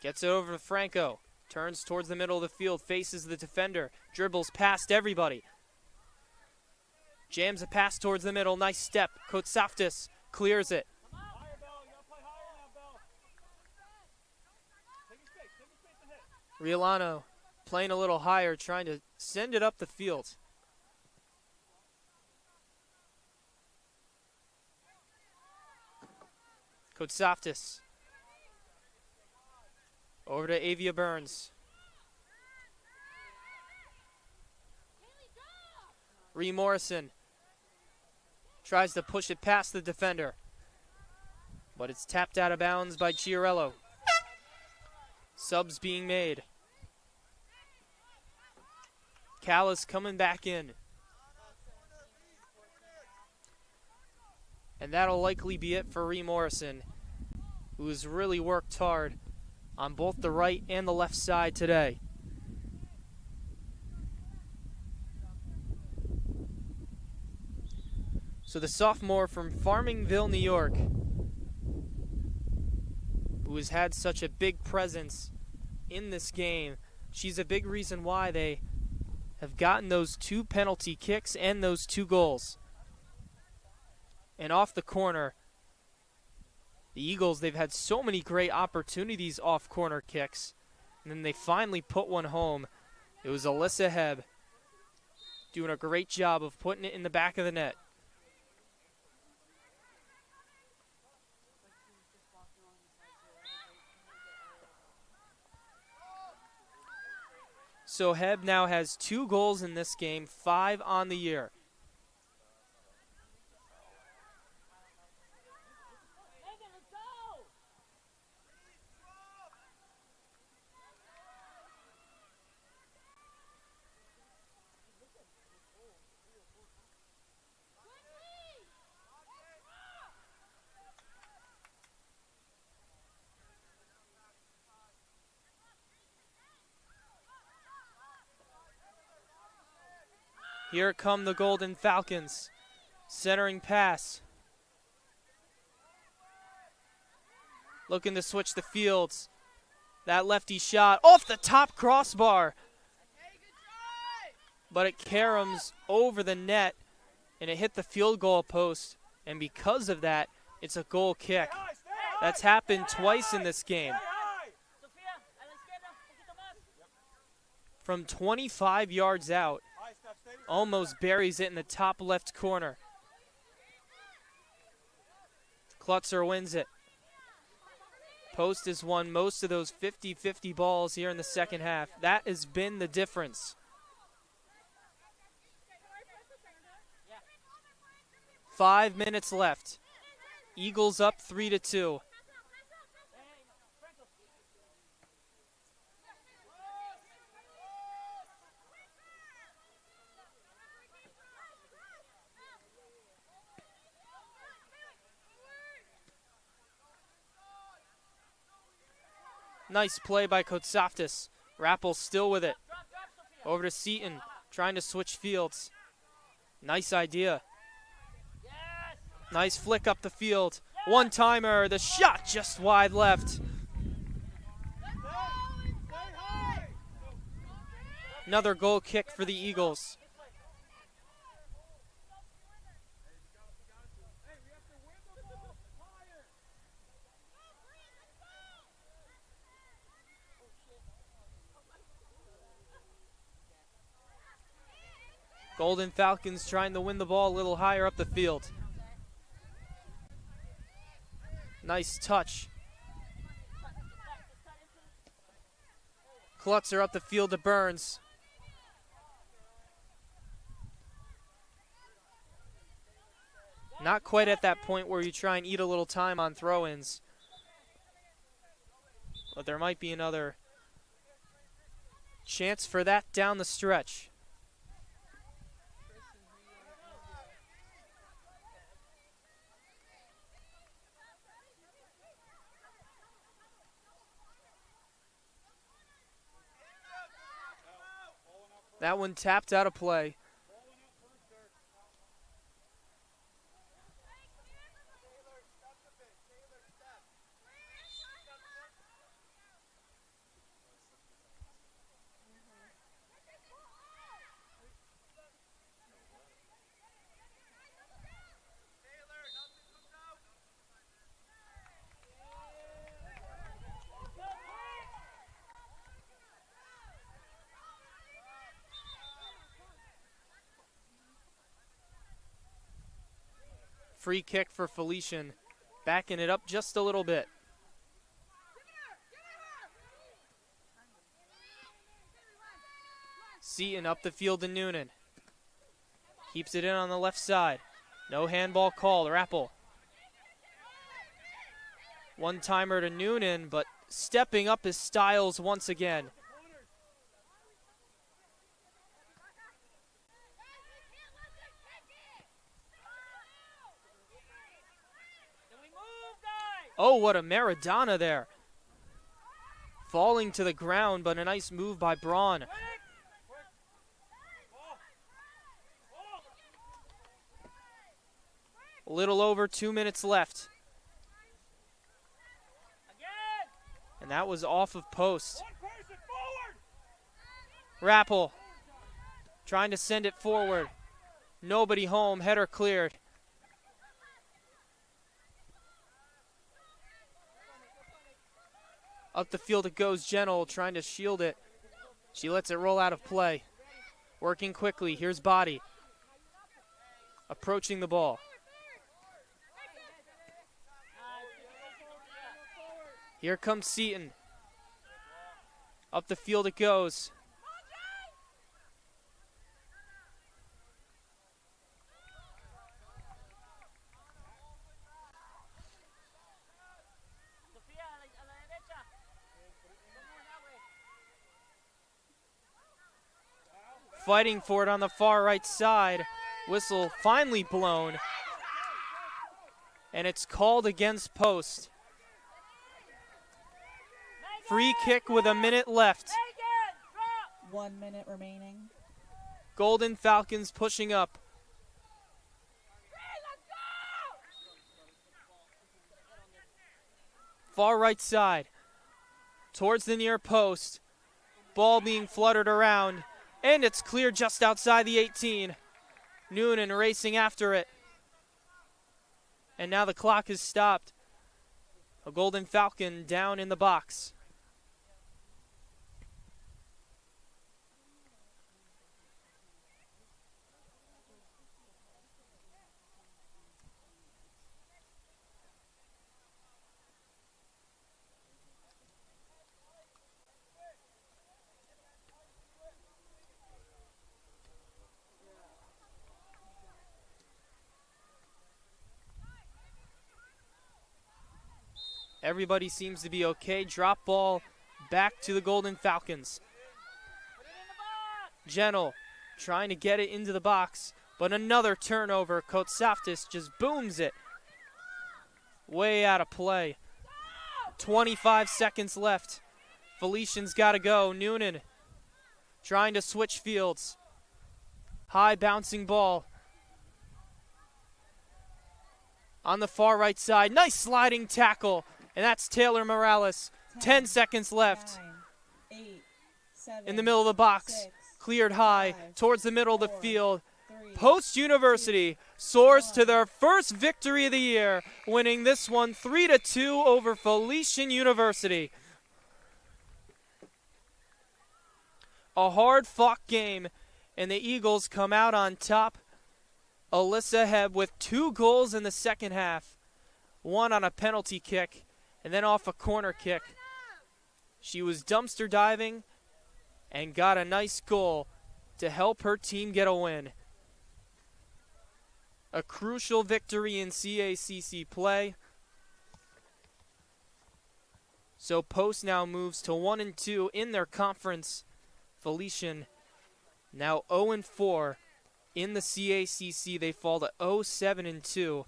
gets it over to Franco. Turns towards the middle of the field, faces the defender, dribbles past everybody. Jams a pass towards the middle, nice step. Kotsaftis clears it. Riolano playing a little higher, trying to send it up the field. Kotsaftis. Over to Avia Burns. Ree Morrison tries to push it past the defender, but it's tapped out of bounds by Chiarello. Subs being made. Callis coming back in. And that'll likely be it for Ree Morrison, who's really worked hard on both the right and the left side today. So the sophomore from Farmingville, New York, who has had such a big presence in this game, she's a big reason why they have gotten those 2 penalty kicks and those 2 goals. And off the corner, the Eagles, they've had so many great opportunities off corner kicks, and then they finally put one home. It was Alyssa Hebb doing a great job of putting it in the back of the net. So Hebb now has 2 goals in this game, 5 on the year. Here come the Golden Falcons. Centering pass. Looking to switch the fields. That lefty shot off the top crossbar. But it caroms over the net, and it hit the field goal post. And because of that, it's a goal kick. That's happened twice in this game. from 25 yards out. Almost buries it in the top left corner. Klutzer wins it. Post has won most of those 50-50 balls here in the second half. That has been the difference. 5 minutes left. Eagles up 3-2. Nice play by Kotsaftis. Rappel still with it. Over to Seaton, trying to switch fields. Nice idea. Nice flick up the field. One-timer, the shot just wide left. Another goal kick for the Eagles. Golden Falcons trying to win the ball a little higher up the field. Nice touch. Klutzer up the field to Burns. Not quite at that point where you try and eat a little time on throw-ins. But there might be another chance for that down the stretch. That one tapped out of play. Free kick for Felician, backing it up just a little bit. Seaton up the field to Noonan. Keeps it in on the left side. No handball call, Rappel. One-timer to Noonan, but stepping up his styles once again. Oh, what a Maradona there. Falling to the ground, but a nice move by Braun. A little over 2 minutes left. And that was off of post. Rappel trying to send it forward. Nobody home, header cleared. Up the field it goes, Gentle trying to shield it. She lets it roll out of play. Working quickly, here's Body. Approaching the ball. Here comes Seaton. Up the field it goes. Fighting for it on the far right side. Whistle finally blown. And it's called against post. Free kick with a minute left. 1 minute remaining. Golden Falcons pushing up. Far right side. Towards the near post. Ball being fluttered around. And it's clear just outside the 18. Noonan racing after it. And now the clock has stopped. A Golden Falcon down in the box. Everybody seems to be okay. Drop ball back to the Golden Falcons. Gentle trying to get it into the box, but another turnover. Kotsaftis just booms it. Way out of play. 25 seconds left. Felician's got to go. Noonan trying to switch fields. High bouncing ball. On the far right side. Nice sliding tackle. And that's Taylor Morales. 10 seconds left. 9, 8, 7, in the middle of the box. 6, Cleared high 5, towards the middle 4, of the field. 3, Post University soars to their first victory of the year, winning this one 3-2 over Felician University. A hard-fought game, and the Eagles come out on top. Alyssa Hebb with 2 goals in the second half, one on a penalty kick, and then off a corner kick. She was dumpster diving and got a nice goal to help her team get a win. A crucial victory in CACC play. So Post now moves to 1-2 in their conference. Felician now 0-4 in the CACC. They fall to 0-7-2.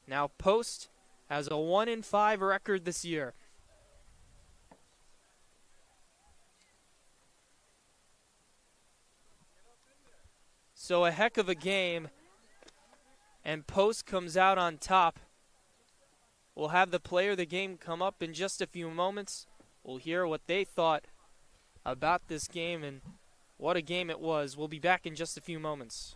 Now Post has a 1-5 record this year. So a heck of a game, and Post comes out on top. We'll have the player of the game come up in just a few moments. We'll hear what they thought about this game and what a game it was. We'll be back in just a few moments.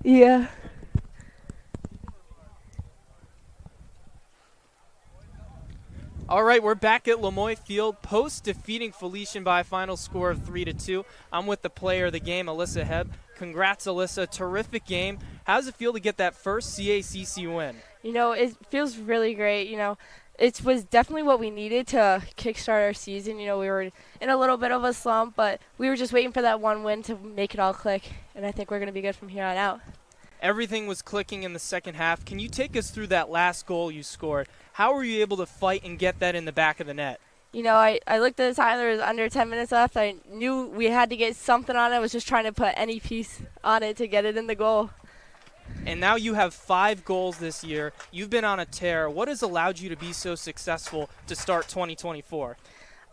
Yeah. All right, we're back at Lemoyne Field, post defeating Felician by a final score of 3-2. I'm with the player of the game, Alyssa Hebb. Congrats, Alyssa. Terrific game. How does it feel to get that first CACC win? You know, it feels really great. You know, it was definitely what we needed to kickstart our season. You know, we were in a little bit of a slump, but we were just waiting for that one win to make it all click, and I think we're going to be good from here on out. Everything was clicking in the second half. Can you take us through that last goal you scored? How were you able to fight and get that in the back of the net? You know, I looked at the time. There was under 10 minutes left. I knew we had to get something on it. I was just trying to put any piece on it to get it in the goal. And now you have 5 goals this year. You've been on a tear. What has allowed you to be so successful to start 2024?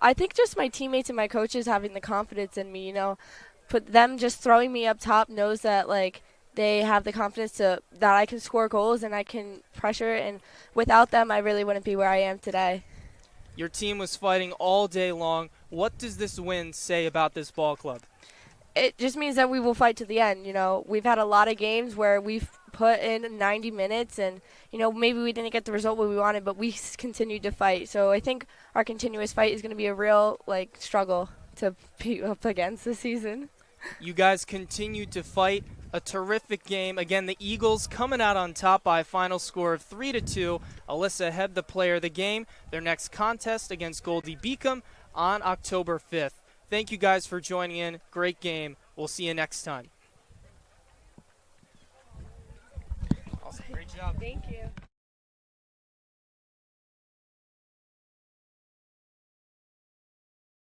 I think just my teammates and my coaches having the confidence in me, you know. Put them just throwing me up top knows that, like, they have the confidence that I can score goals and I can pressure. And without them, I really wouldn't be where I am today. Your team was fighting all day long. What does this win say about this ball club? It just means that we will fight to the end. You know, we've had a lot of games where we've put in 90 minutes and, you know, maybe we didn't get the result we wanted, but we continued to fight. So I think our continuous fight is going to be a real, like, struggle to be up against this season. You guys continued to fight. A terrific game. Again, the Eagles coming out on top by a final score of 3-2. Alyssa Hebb, the player of the game. Their next contest against Goldie Beacom on October 5th. Thank you guys for joining in. Great game. We'll see you next time. Awesome. Great job. Thank you.